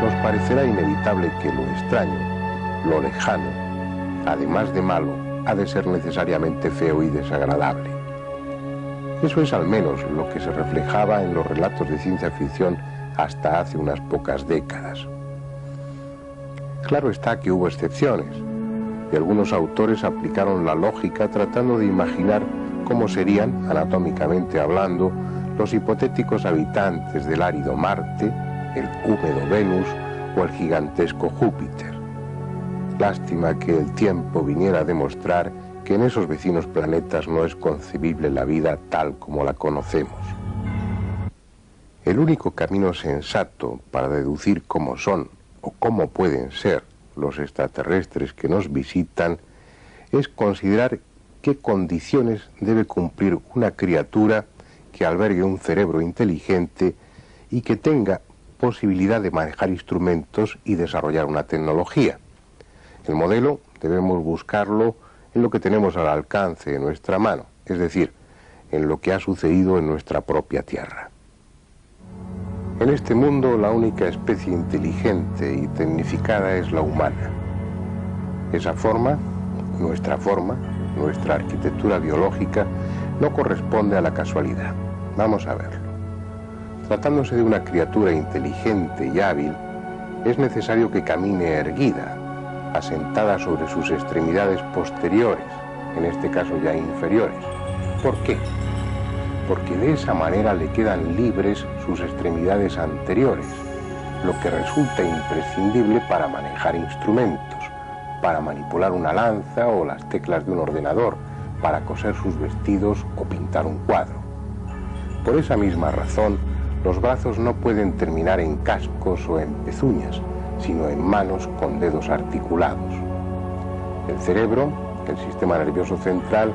nos parecerá inevitable que lo extraño, lo lejano, además de malo, ha de ser necesariamente feo y desagradable. Eso es al menos lo que se reflejaba en los relatos de ciencia ficción hasta hace unas pocas décadas. Claro está que hubo excepciones, y algunos autores aplicaron la lógica tratando de imaginar cómo serían, anatómicamente hablando, los hipotéticos habitantes del árido Marte, el húmedo Venus o el gigantesco Júpiter. Lástima que el tiempo viniera a demostrar que en esos vecinos planetas no es concebible la vida tal como la conocemos. El único camino sensato para deducir cómo son o cómo pueden ser los extraterrestres que nos visitan es considerar qué condiciones debe cumplir una criatura que albergue un cerebro inteligente y que tenga posibilidad de manejar instrumentos y desarrollar una tecnología. El modelo debemos buscarlo en lo que tenemos al alcance de nuestra mano, es decir, en lo que ha sucedido en nuestra propia Tierra. En este mundo la única especie inteligente y tecnificada es la humana. Esa forma, nuestra arquitectura biológica, no corresponde a la casualidad. Vamos a verlo. Tratándose de una criatura inteligente y hábil, es necesario que camine erguida, asentada sobre sus extremidades posteriores, en este caso ya inferiores. ¿Por qué? Porque de esa manera le quedan libres sus extremidades anteriores, lo que resulta imprescindible para manejar instrumentos, para manipular una lanza o las teclas de un ordenador, para coser sus vestidos o pintar un cuadro. Por esa misma razón, los brazos no pueden terminar en cascos o en pezuñas, sino en manos con dedos articulados. El cerebro, el sistema nervioso central,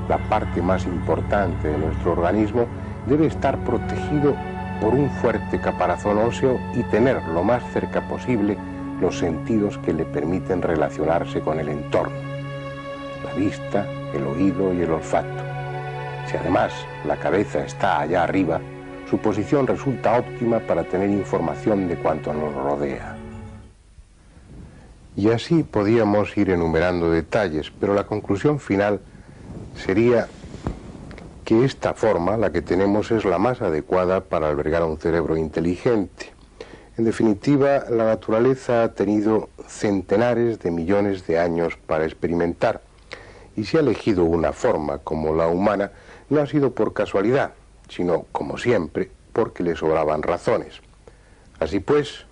la parte más importante de nuestro organismo, debe estar protegido por un fuerte caparazón óseo y tener lo más cerca posible los sentidos que le permiten relacionarse con el entorno: la vista, el oído y el olfato. Si además la cabeza está allá arriba, su posición resulta óptima para tener información de cuanto nos rodea. Y así podíamos ir enumerando detalles, pero la conclusión final sería que esta forma, la que tenemos, es la más adecuada para albergar a un cerebro inteligente. En definitiva, la naturaleza ha tenido centenares de millones de años para experimentar, y si ha elegido una forma como la humana, no ha sido por casualidad, sino, como siempre, porque le sobraban razones. Así pues,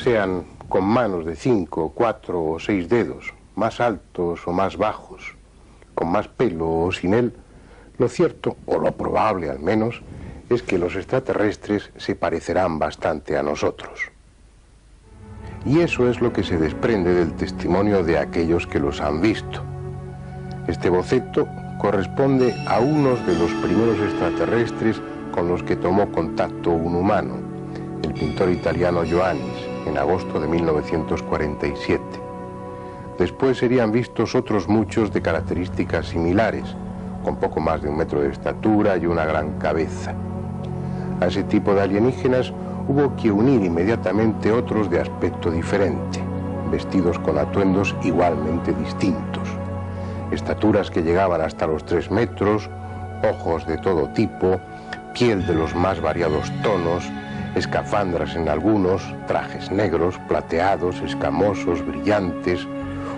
sean con manos de 5, 4 o 6 dedos, más altos o más bajos, con más pelo o sin él, lo cierto, o lo probable al menos, es que los extraterrestres se parecerán bastante a nosotros. Y eso es lo que se desprende del testimonio de aquellos que los han visto. Este boceto corresponde a unos de los primeros extraterrestres con los que tomó contacto un humano, el pintor italiano Ioannis, en agosto de 1947. Después serían vistos otros muchos de características similares, con poco más de 1 metro de estatura y una gran cabeza. A ese tipo de alienígenas hubo que unir inmediatamente otros de aspecto diferente, vestidos con atuendos igualmente distintos, estaturas que llegaban hasta los 3 metros, ojos de todo tipo, piel de los más variados tonos, escafandras en algunos, trajes negros, plateados, escamosos, brillantes,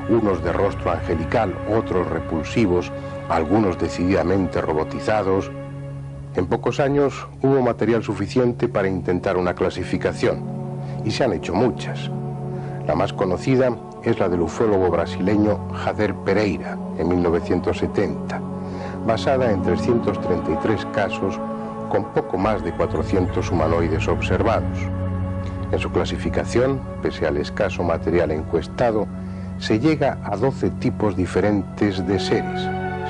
unos de rostro angelical, otros repulsivos, algunos decididamente robotizados. En pocos años hubo material suficiente para intentar una clasificación, y se han hecho muchas. La más conocida es la del ufólogo brasileño Jader Pereira, en 1970, basada en 333 casos con poco más de 400 humanoides observados. En su clasificación, pese al escaso material encuestado, se llega a 12 tipos diferentes de seres,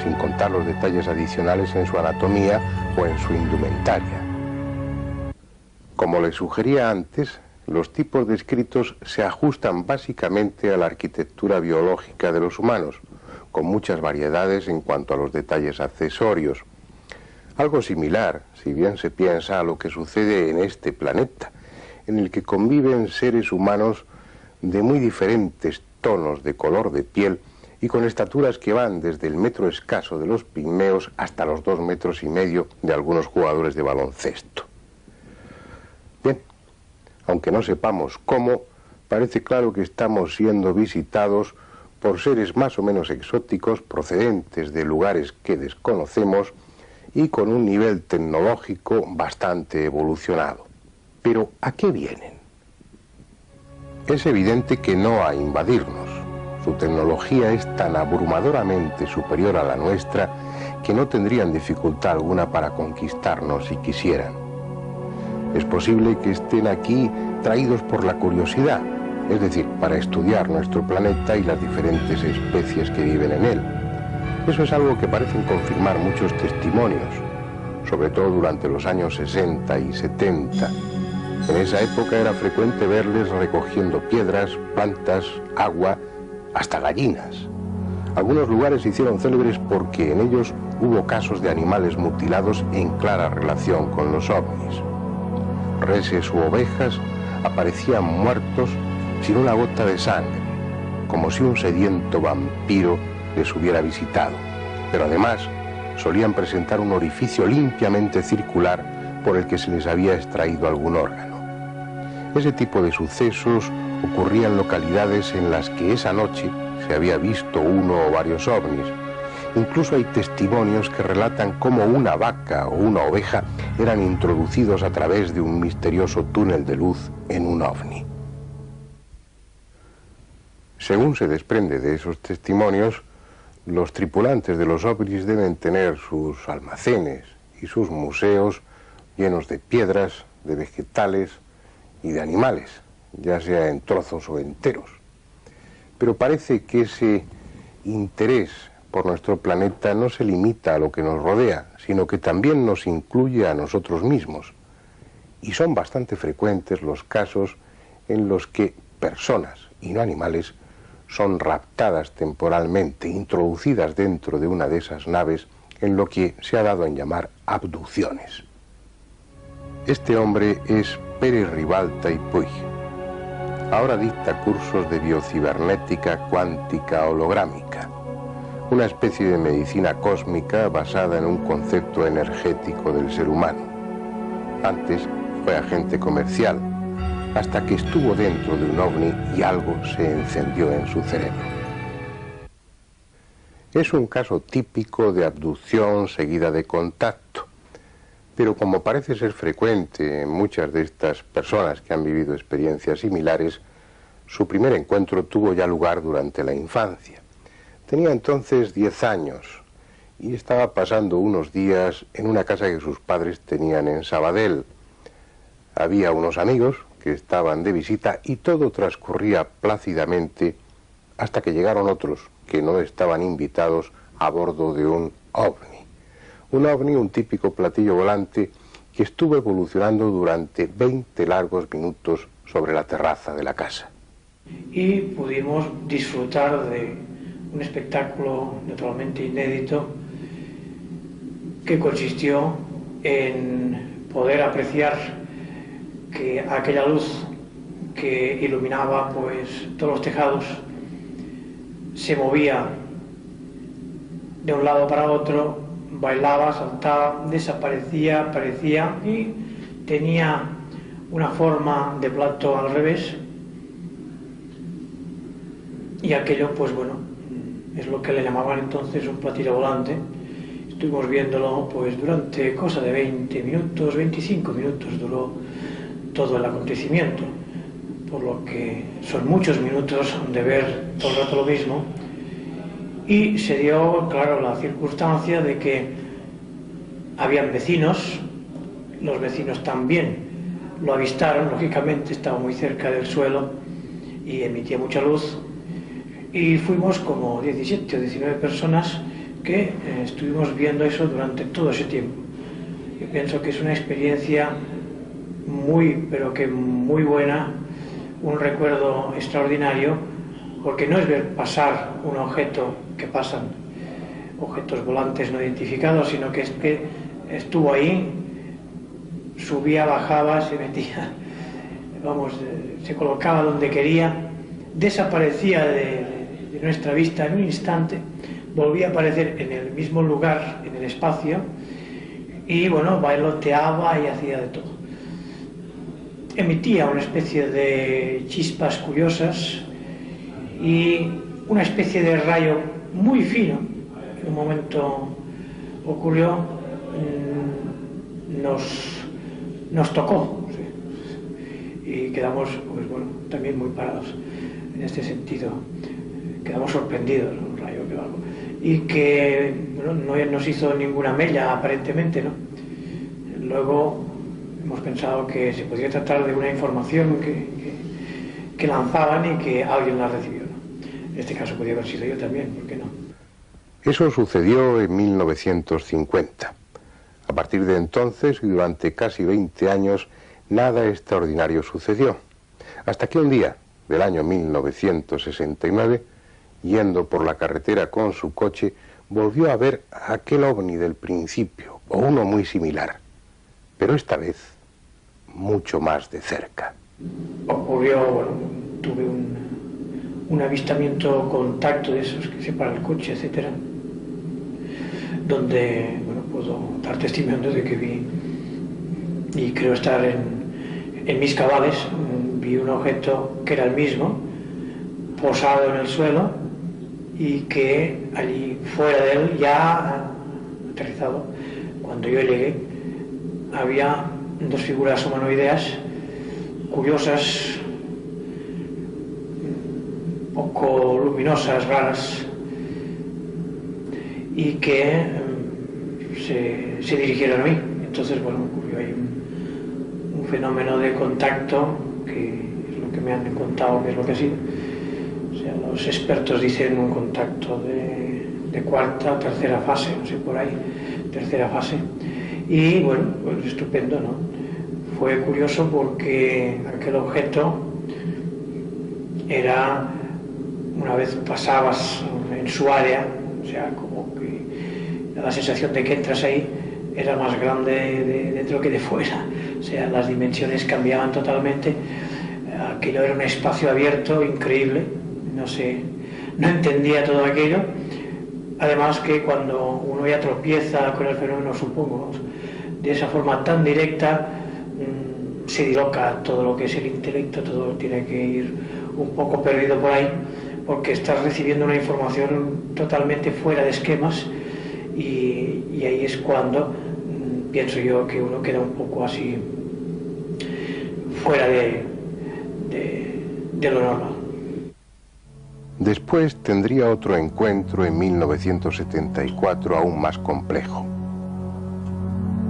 sin contar los detalles adicionales en su anatomía o en su indumentaria. Como les sugería antes, los tipos descritos se ajustan básicamente a la arquitectura biológica de los humanos, con muchas variedades en cuanto a los detalles accesorios. Algo similar, si bien se piensa, a lo que sucede en este planeta, en el que conviven seres humanos de muy diferentes tonos de color de piel y con estaturas que van desde el metro escaso de los pigmeos hasta los 2,5 metros de algunos jugadores de baloncesto. Bien, aunque no sepamos cómo, parece claro que estamos siendo visitados por seres más o menos exóticos procedentes de lugares que desconocemos y con un nivel tecnológico bastante evolucionado. Pero, ¿a qué vienen? Es evidente que no a invadirnos. Su tecnología es tan abrumadoramente superior a la nuestra que no tendrían dificultad alguna para conquistarnos si quisieran. Es posible que estén aquí traídos por la curiosidad, es decir, para estudiar nuestro planeta y las diferentes especies que viven en él. Eso es algo que parecen confirmar muchos testimonios, sobre todo durante los años 60 y 70. En esa época era frecuente verles recogiendo piedras, plantas, agua, hasta gallinas. Algunos lugares se hicieron célebres porque en ellos hubo casos de animales mutilados en clara relación con los ovnis. Reses u ovejas aparecían muertos sin una gota de sangre, como si un sediento vampiro les hubiera visitado. Pero además solían presentar un orificio limpiamente circular por el que se les había extraído algún órgano. Ese tipo de sucesos ocurría en localidades en las que esa noche se había visto uno o varios ovnis. Incluso hay testimonios que relatan cómo una vaca o una oveja eran introducidos a través de un misterioso túnel de luz en un ovni. Según se desprende de esos testimonios, los tripulantes de los ovnis deben tener sus almacenes y sus museos llenos de piedras, de vegetales y de animales, ya sea en trozos o enteros. Pero parece que ese interés por nuestro planeta no se limita a lo que nos rodea, sino que también nos incluye a nosotros mismos. Y son bastante frecuentes los casos en los que personas, y no animales, son raptadas temporalmente, introducidas dentro de una de esas naves en lo que se ha dado en llamar abducciones. Este hombre es Pere Ribalta y Puig. Ahora dicta cursos de biocibernética cuántica holográmica, una especie de medicina cósmica basada en un concepto energético del ser humano. Antes fue agente comercial, hasta que estuvo dentro de un ovni y algo se encendió en su cerebro. Es un caso típico de abducción seguida de contacto, pero como parece ser frecuente en muchas de estas personas que han vivido experiencias similares, su primer encuentro tuvo ya lugar durante la infancia. Tenía entonces 10 años y estaba pasando unos días en una casa que sus padres tenían en Sabadell. Había unos amigos que estaban de visita y todo transcurría plácidamente hasta que llegaron otros que no estaban invitados a bordo de un ovni. Un ovni, un típico platillo volante que estuvo evolucionando durante 20 largos minutos sobre la terraza de la casa. Y pudimos disfrutar de un espectáculo naturalmente inédito que consistió en poder apreciar que aquella luz que iluminaba pues todos los tejados se movía de un lado para otro, bailaba, saltaba, desaparecía, aparecía y tenía una forma de plato al revés, y aquello pues bueno, es lo que le llamaban entonces un platillo volante. Estuvimos viéndolo pues durante cosa de 20 minutos, 25 minutos duró todo el acontecimiento, por lo que son muchos minutos de ver todo el rato lo mismo. Y se dio, claro, la circunstancia de que habían vecinos, los vecinos también lo avistaron, lógicamente estaba muy cerca del suelo y emitía mucha luz, y fuimos como 17 o 19 personas que estuvimos viendo eso durante todo ese tiempo. Yo pienso que es una experiencia muy, pero que muy buena, un recuerdo extraordinario, porque no es ver pasar un objeto, que pasan objetos volantes no identificados, sino que es que estuvo ahí, subía, bajaba, se metía, vamos, se colocaba donde quería, desaparecía de nuestra vista en un instante, volvía a aparecer en el mismo lugar, en el espacio, y bueno, bailoteaba y hacía de todo. Emitía una especie de chispas curiosas y una especie de rayo muy fino. En un momento ocurrió, nos tocó, ¿sí? Y quedamos pues bueno, también muy parados en este sentido, quedamos sorprendidos, ¿no? Un rayo que algo, y que bueno, no nos hizo ninguna mella aparentemente, ¿no? Luego hemos pensado que se podría tratar de una información que lanzaban y que alguien la recibió, ¿no? En este caso podría haber sido yo también, ¿por qué no? Eso sucedió en 1950. A partir de entonces y durante casi 20 años, nada extraordinario sucedió. Hasta que un día, del año 1969, yendo por la carretera con su coche, volvió a ver aquel ovni del principio, o uno muy similar, pero esta vez mucho más de cerca. Ocurrió, bueno, tuve un avistamiento, contacto de esos que separa el coche, etcétera, donde, bueno, puedo dar testimonio de que vi y creo estar en mis cabales. Vi un objeto que era el mismo, posado en el suelo, y que allí fuera de él, ya aterrizado, cuando yo llegué, había dos figuras humanoideas curiosas, poco luminosas, raras, y que se dirigieron a mí. Entonces, bueno, ocurrió ahí un fenómeno de contacto, que es lo que me han contado que es lo que ha sido. O sea, los expertos dicen un contacto de cuarta, tercera fase, no sé, por ahí, tercera fase. Y bueno, pues estupendo, ¿no? Fue curioso porque aquel objeto era, una vez pasabas en su área, o sea, como que da la sensación de que entras ahí, era más grande de dentro que de fuera. O sea, las dimensiones cambiaban totalmente. Aquello era un espacio abierto increíble. No sé, no entendía todo aquello. Además que cuando uno ya tropieza con el fenómeno, supongo, de esa forma tan directa, se disloca todo lo que es el intelecto, todo tiene que ir un poco perdido por ahí, porque estás recibiendo una información totalmente fuera de esquemas, y ahí es cuando pienso yo que uno queda un poco así fuera de lo normal. Después tendría otro encuentro en 1974 aún más complejo.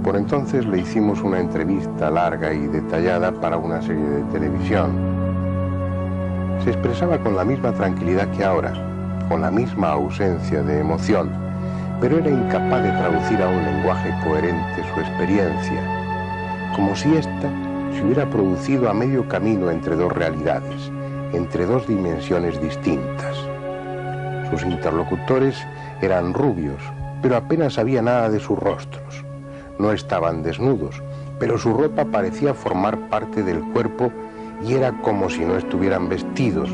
Por entonces le hicimos una entrevista larga y detallada para una serie de televisión. Se expresaba con la misma tranquilidad que ahora, con la misma ausencia de emoción, pero era incapaz de traducir a un lenguaje coherente su experiencia, como si ésta se hubiera producido a medio camino entre dos realidades, entre dos dimensiones distintas. Sus interlocutores eran rubios, pero apenas sabía nada de sus rostros. No estaban desnudos, pero su ropa parecía formar parte del cuerpo y era como si no estuvieran vestidos.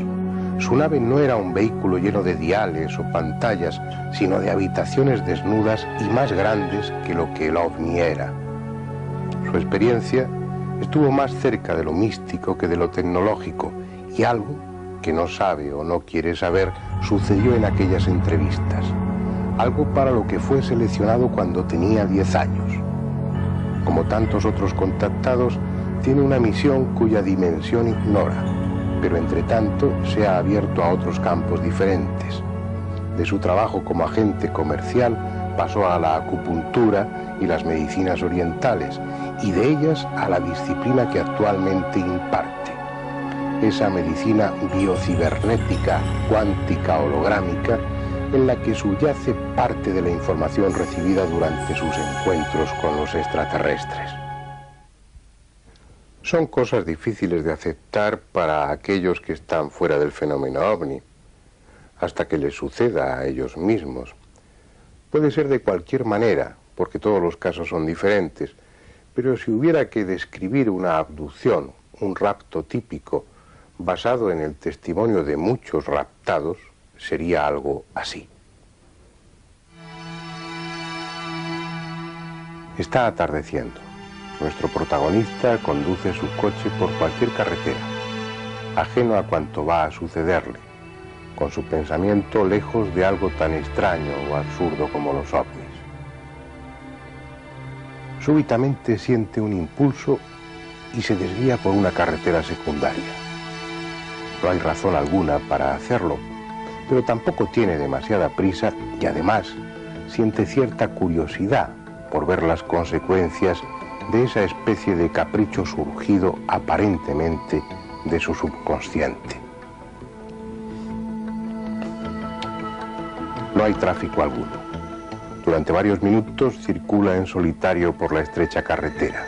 Su nave no era un vehículo lleno de diales o pantallas, sino de habitaciones desnudas y más grandes que lo que el ovni era. Su experiencia estuvo más cerca de lo místico que de lo tecnológico, y algo que no sabe o no quiere saber sucedió en aquellas entrevistas. Algo para lo que fue seleccionado cuando tenía 10 años. Como tantos otros contactados, tiene una misión cuya dimensión ignora, pero entre tanto se ha abierto a otros campos diferentes. De su trabajo como agente comercial pasó a la acupuntura y las medicinas orientales, y de ellas a la disciplina que actualmente imparte. Esa medicina biocibernética, cuántica, holográmica, en la que subyace parte de la información recibida durante sus encuentros con los extraterrestres. Son cosas difíciles de aceptar para aquellos que están fuera del fenómeno ovni, hasta que les suceda a ellos mismos. Puede ser de cualquier manera, porque todos los casos son diferentes, pero si hubiera que describir una abducción, un rapto típico, basado en el testimonio de muchos raptados, sería algo así. Está atardeciendo. Nuestro protagonista conduce su coche por cualquier carretera, ajeno a cuanto va a sucederle, con su pensamiento lejos de algo tan extraño o absurdo como los ovnis. Súbitamente siente un impulso y se desvía por una carretera secundaria. No hay razón alguna para hacerlo, pero tampoco tiene demasiada prisa y además siente cierta curiosidad por ver las consecuencias de esa especie de capricho surgido aparentemente de su subconsciente. No hay tráfico alguno. Durante varios minutos circula en solitario por la estrecha carretera.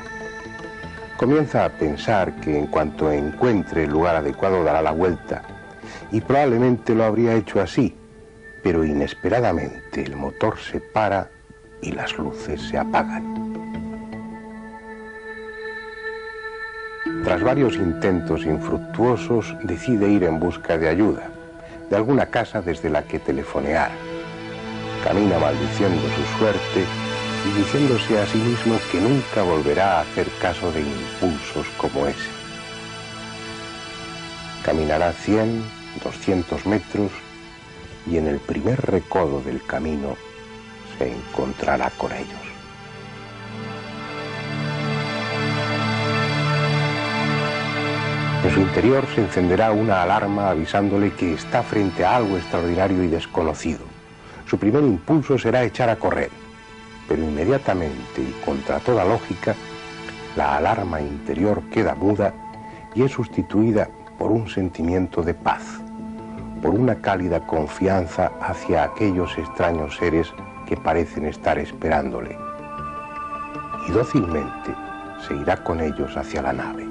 Comienza a pensar que en cuanto encuentre el lugar adecuado dará la vuelta, y probablemente lo habría hecho así, pero inesperadamente el motor se para y las luces se apagan. Tras varios intentos infructuosos, decide ir en busca de ayuda, de alguna casa desde la que telefonear. Camina maldiciendo su suerte y diciéndose a sí mismo que nunca volverá a hacer caso de impulsos como ese. Caminará 100, 200 metros y en el primer recodo del camino se encontrará con ellos. En su interior se encenderá una alarma avisándole que está frente a algo extraordinario y desconocido. Su primer impulso será echar a correr, pero inmediatamente y contra toda lógica, la alarma interior queda muda y es sustituida por un sentimiento de paz, por una cálida confianza hacia aquellos extraños seres que parecen estar esperándole. Y dócilmente se irá con ellos hacia la nave.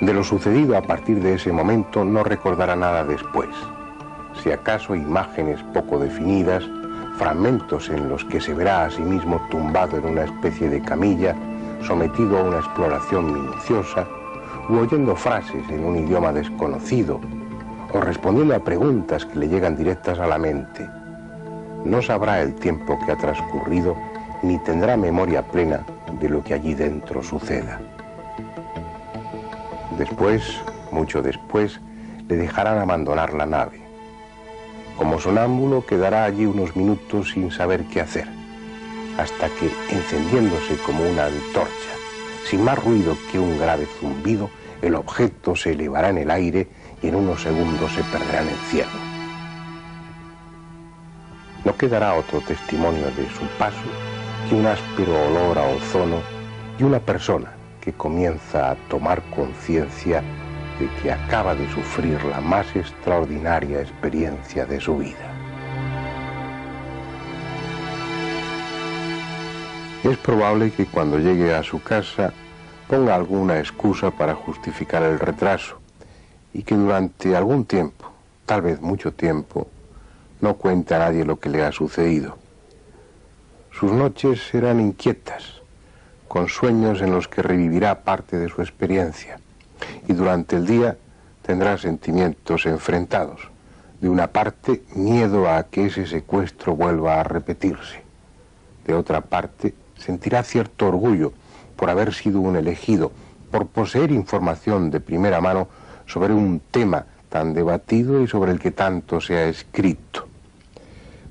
De lo sucedido a partir de ese momento no recordará nada después. Si acaso imágenes poco definidas, fragmentos en los que se verá a sí mismo tumbado en una especie de camilla, sometido a una exploración minuciosa, u oyendo frases en un idioma desconocido, o respondiendo a preguntas que le llegan directas a la mente. No sabrá el tiempo que ha transcurrido, ni tendrá memoria plena de lo que allí dentro suceda. Después, mucho después, le dejarán abandonar la nave. Como sonámbulo quedará allí unos minutos sin saber qué hacer, hasta que, encendiéndose como una antorcha, sin más ruido que un grave zumbido, el objeto se elevará en el aire y en unos segundos se perderá en el cielo. No quedará otro testimonio de su paso que un áspero olor a ozono y una persona que comienza a tomar conciencia de que acaba de sufrir la más extraordinaria experiencia de su vida. Es probable que cuando llegue a su casa ponga alguna excusa para justificar el retraso y que durante algún tiempo, tal vez mucho tiempo, no cuente a nadie lo que le ha sucedido. Sus noches serán inquietas, con sueños en los que revivirá parte de su experiencia, y durante el día tendrá sentimientos enfrentados. De una parte, miedo a que ese secuestro vuelva a repetirse. De otra parte, sentirá cierto orgullo por haber sido un elegido, por poseer información de primera mano sobre un tema tan debatido y sobre el que tanto se ha escrito.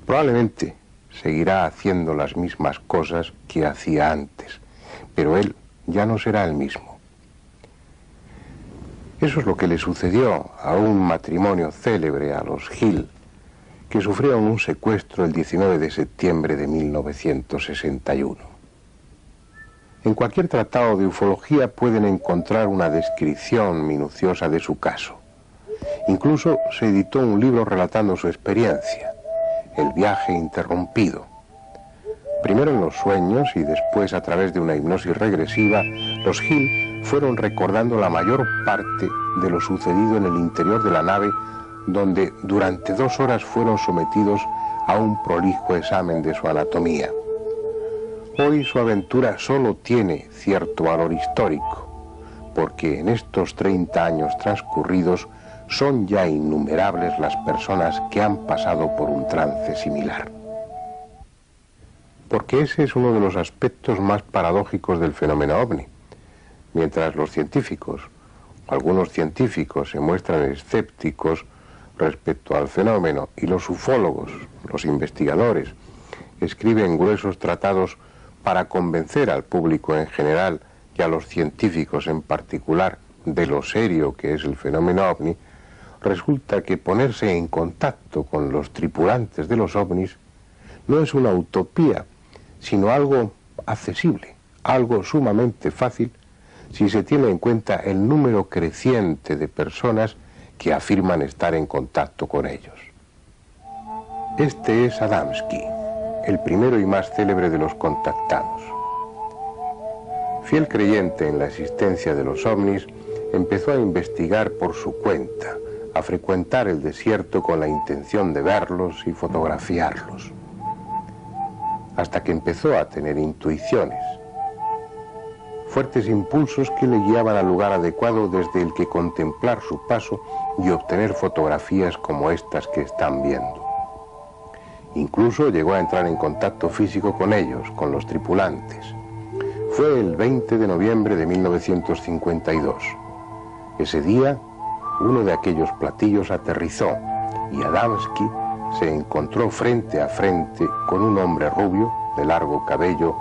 Probablemente seguirá haciendo las mismas cosas que hacía antes, pero él ya no será el mismo. Eso es lo que le sucedió a un matrimonio célebre, a los Hill, que sufrieron un secuestro el 19 de septiembre de 1961. En cualquier tratado de ufología pueden encontrar una descripción minuciosa de su caso. Incluso se editó un libro relatando su experiencia, El viaje interrumpido. Primero en los sueños y después a través de una hipnosis regresiva, los Hill fueron recordando la mayor parte de lo sucedido en el interior de la nave, donde durante 2 horas fueron sometidos a un prolijo examen de su anatomía. Hoy su aventura solo tiene cierto valor histórico, porque en estos 30 años transcurridos son ya innumerables las personas que han pasado por un trance similar. Porque ese es uno de los aspectos más paradójicos del fenómeno ovni. Mientras los científicos, algunos científicos, se muestran escépticos respecto al fenómeno y los ufólogos, los investigadores, escriben gruesos tratados para convencer al público en general y a los científicos en particular de lo serio que es el fenómeno ovni, resulta que ponerse en contacto con los tripulantes de los ovnis no es una utopía, sino algo accesible, algo sumamente fácil si se tiene en cuenta el número creciente de personas que afirman estar en contacto con ellos. Este es Adamski, el primero y más célebre de los contactados. Fiel creyente en la existencia de los ovnis, empezó a investigar por su cuenta, a frecuentar el desierto con la intención de verlos y fotografiarlos, hasta que empezó a tener intuiciones. fuertes impulsos que le guiaban al lugar adecuado desde el que contemplar su paso y obtener fotografías como estas que están viendo. Incluso llegó a entrar en contacto físico con ellos, con los tripulantes. Fue el 20 de noviembre de 1952. Ese día, uno de aquellos platillos aterrizó y Adamski se encontró frente a frente con un hombre rubio, de largo cabello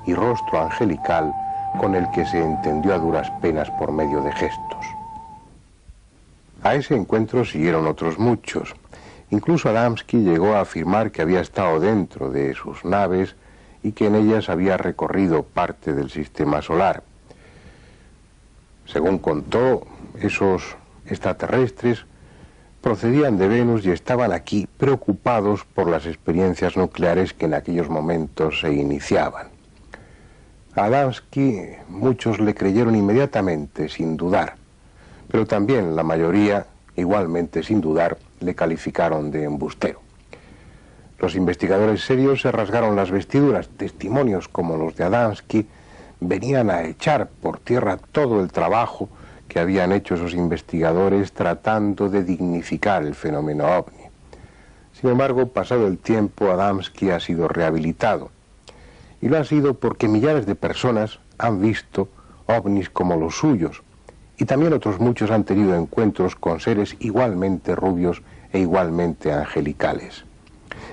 y rostro angelical, con el que se entendió a duras penas por medio de gestos. A ese encuentro siguieron otros muchos. Incluso Adamski llegó a afirmar que había estado dentro de sus naves y que en ellas había recorrido parte del sistema solar. Según contó, esos extraterrestres procedían de Venus y estaban aquí preocupados por las experiencias nucleares que en aquellos momentos se iniciaban. A Adamski muchos le creyeron inmediatamente, sin dudar, pero también la mayoría, igualmente sin dudar, le calificaron de embustero. Los investigadores serios se rasgaron las vestiduras. Testimonios como los de Adamski venían a echar por tierra todo el trabajo que habían hecho esos investigadores tratando de dignificar el fenómeno ovni. Sin embargo, pasado el tiempo, Adamski ha sido rehabilitado. Y lo ha sido porque millares de personas han visto ovnis como los suyos. Y también otros muchos han tenido encuentros con seres igualmente rubios e igualmente angelicales.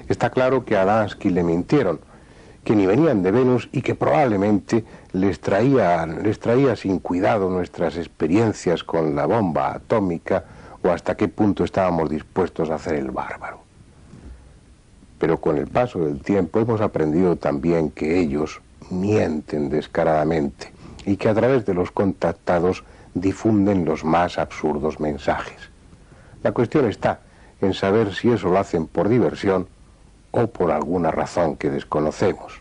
Está claro que a Adamski le mintieron, que ni venían de Venus y que probablemente les traía sin cuidado nuestras experiencias con la bomba atómica o hasta qué punto estábamos dispuestos a hacer el bárbaro. Pero con el paso del tiempo hemos aprendido también que ellos mienten descaradamente y que a través de los contactados difunden los más absurdos mensajes. La cuestión está en saber si eso lo hacen por diversión o por alguna razón que desconocemos.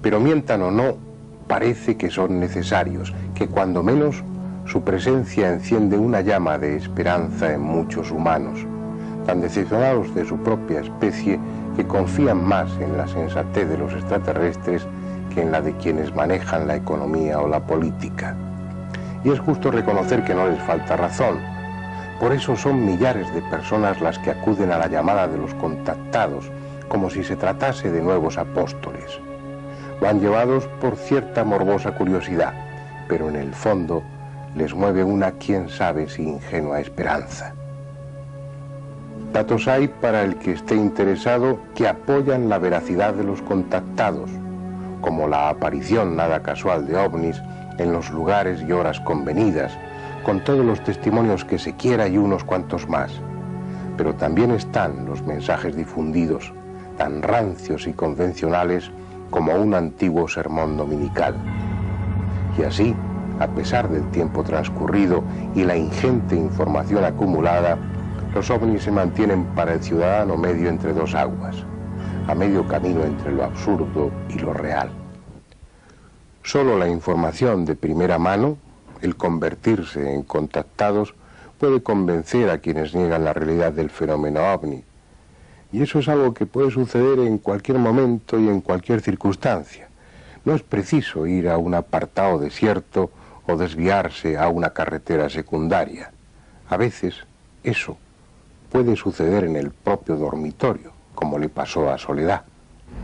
Pero mientan o no, parece que son necesarios, que cuando menos su presencia enciende una llama de esperanza en muchos humanos, tan decepcionados de su propia especie que confían más en la sensatez de los extraterrestres que en la de quienes manejan la economía o la política. Y es justo reconocer que no les falta razón. Por eso son millares de personas las que acuden a la llamada de los contactados, como si se tratase de nuevos apóstoles. Van llevados por cierta morbosa curiosidad, pero en el fondo les mueve una, quién sabe si ingenua esperanza. Datos hay para el que esté interesado que apoyan la veracidad de los contactados, como la aparición nada casual de ovnis en los lugares y horas convenidas, con todos los testimonios que se quiera y unos cuantos más. Pero también están los mensajes difundidos, tan rancios y convencionales como un antiguo sermón dominical. Y así, a pesar del tiempo transcurrido y la ingente información acumulada, los ovnis se mantienen para el ciudadano medio entre dos aguas, a medio camino entre lo absurdo y lo real. Solo la información de primera mano, el convertirse en contactados, puede convencer a quienes niegan la realidad del fenómeno ovni. Y eso es algo que puede suceder en cualquier momento y en cualquier circunstancia. No es preciso ir a un apartado desierto o desviarse a una carretera secundaria. A veces eso puede suceder en el propio dormitorio, como le pasó a Soledad.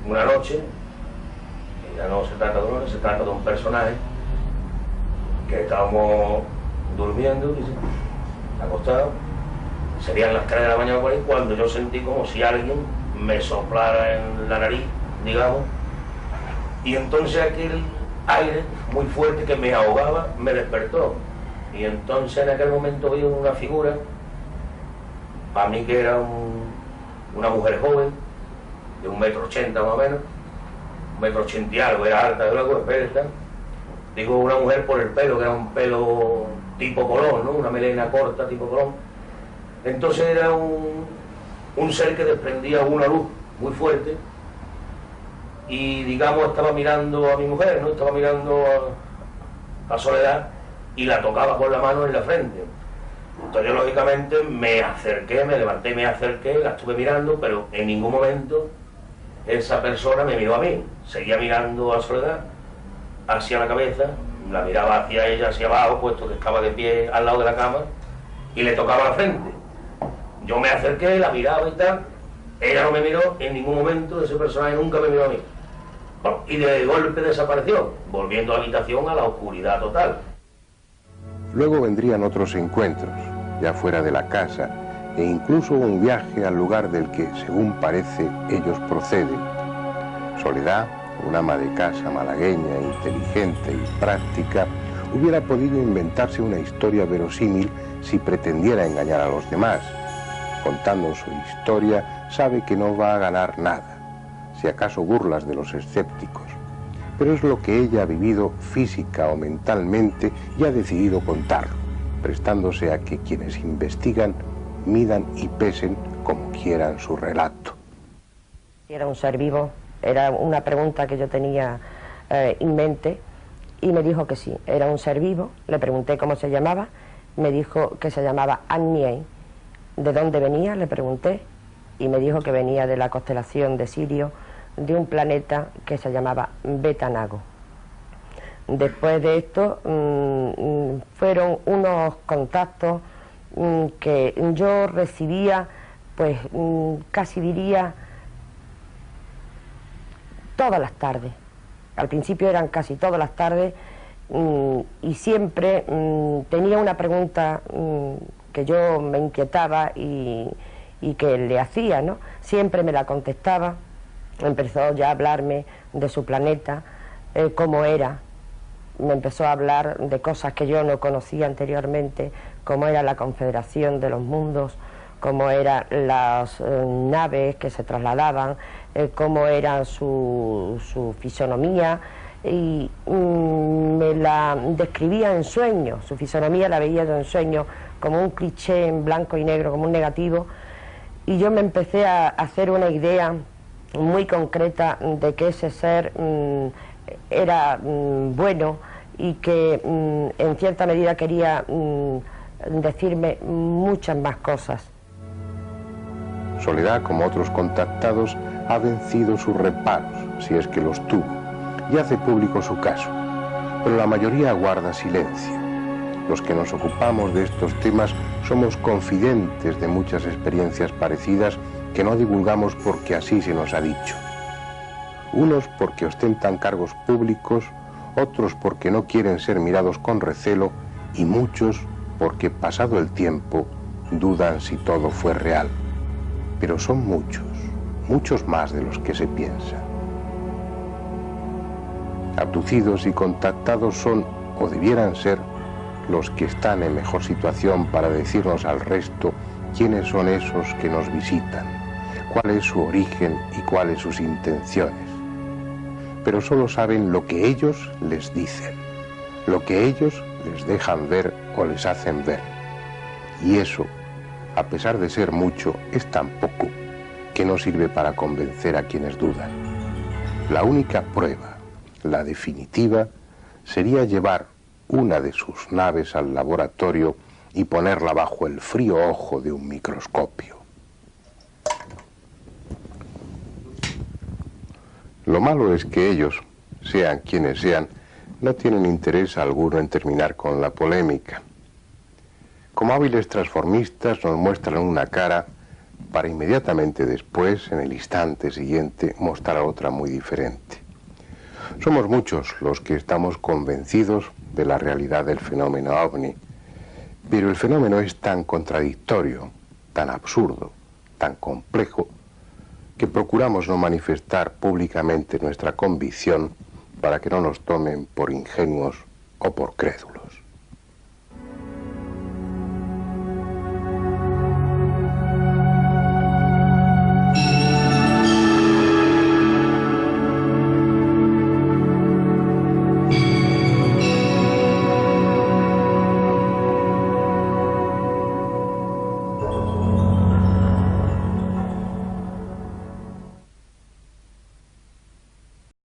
Una noche, que ya no se trata de uno, se trata de un personaje, que estábamos durmiendo, acostados, serían las 3 de la mañana por ahí, cuando yo sentí como si alguien me soplara en la nariz, digamos, y entonces aquel aire muy fuerte que me ahogaba me despertó, y entonces en aquel momento vi una figura, para mí que era una mujer joven, de 1,80 m más o menos, 1,80 m y algo, era alta de luego, esbelta. Digo una mujer por el pelo, que era un pelo tipo Colón, ¿no? Una melena corta tipo Colón. Entonces era un ser que desprendía una luz muy fuerte y, digamos, estaba mirando a mi mujer, ¿no? Estaba mirando a Soledad y la tocaba con la mano en la frente. Entonces yo, lógicamente, me acerqué, me levanté, me acerqué, la estuve mirando, pero en ningún momento esa persona me miró a mí. Seguía mirando a Soledad hacia la cabeza, la miraba hacia ella, hacia abajo, puesto que estaba de pie al lado de la cama, y le tocaba la frente. Yo me acerqué, la miraba y tal, ella no me miró en ningún momento, ese personaje nunca me miró a mí. Bueno, y de golpe desapareció, volviendo a la habitación a la oscuridad total. Luego vendrían otros encuentros, ya fuera de la casa, e incluso un viaje al lugar del que, según parece, ellos proceden. Soledad, una ama de casa malagueña, inteligente y práctica, hubiera podido inventarse una historia verosímil si pretendiera engañar a los demás. Contando su historia, sabe que no va a ganar nada, si acaso burlas de los escépticos. Pero es lo que ella ha vivido física o mentalmente y ha decidido contarlo, prestándose a que quienes investigan midan y pesen como quieran su relato. Era un ser vivo, era una pregunta que yo tenía en mente, y me dijo que sí, era un ser vivo. Le pregunté cómo se llamaba, me dijo que se llamaba Agniei. ¿De dónde venía?, le pregunté, y me dijo que venía de la constelación de Sirio, de un planeta que se llamaba Betanago. Después de esto fueron unos contactos que yo recibía, pues casi diría todas las tardes. Al principio eran casi todas las tardes, y siempre tenía una pregunta que yo me inquietaba y que le hacía, ¿no? Siempre me la contestaba. Empezó ya a hablarme de su planeta, cómo era. Me empezó a hablar de cosas que yo no conocía anteriormente, cómo era la Confederación de los Mundos, cómo eran las naves que se trasladaban, cómo era su fisonomía, y me la describía en sueños. Su fisonomía la veía yo en sueños como un cliché en blanco y negro, como un negativo, y yo me empecé a hacer una idea muy concreta de que ese ser era bueno, y que en cierta medida quería decirme muchas más cosas. Soledad, como otros contactados, ha vencido sus reparos, si es que los tuvo, y hace público su caso, pero la mayoría guarda silencio. Los que nos ocupamos de estos temas somos confidentes de muchas experiencias parecidas que no divulgamos porque así se nos ha dicho. Unos porque ostentan cargos públicos, otros porque no quieren ser mirados con recelo, y muchos porque, pasado el tiempo, dudan si todo fue real. Pero son muchos, muchos más de los que se piensa. Abducidos y contactados son, o debieran ser, los que están en mejor situación para decirnos al resto quiénes son esos que nos visitan, cuál es su origen y cuáles sus intenciones. Pero solo saben lo que ellos les dicen, lo que ellos les dejan ver o les hacen ver. Y eso, a pesar de ser mucho, es tan poco que no sirve para convencer a quienes dudan. La única prueba, la definitiva, sería llevar una de sus naves al laboratorio y ponerla bajo el frío ojo de un microscopio. Lo malo es que ellos, sean quienes sean, no tienen interés alguno en terminar con la polémica. Como hábiles transformistas nos muestran una cara para inmediatamente después, en el instante siguiente, mostrar otra muy diferente. Somos muchos los que estamos convencidos de la realidad del fenómeno ovni, pero el fenómeno es tan contradictorio, tan absurdo, tan complejo, que procuramos no manifestar públicamente nuestra convicción para que no nos tomen por ingenuos o por crédulos.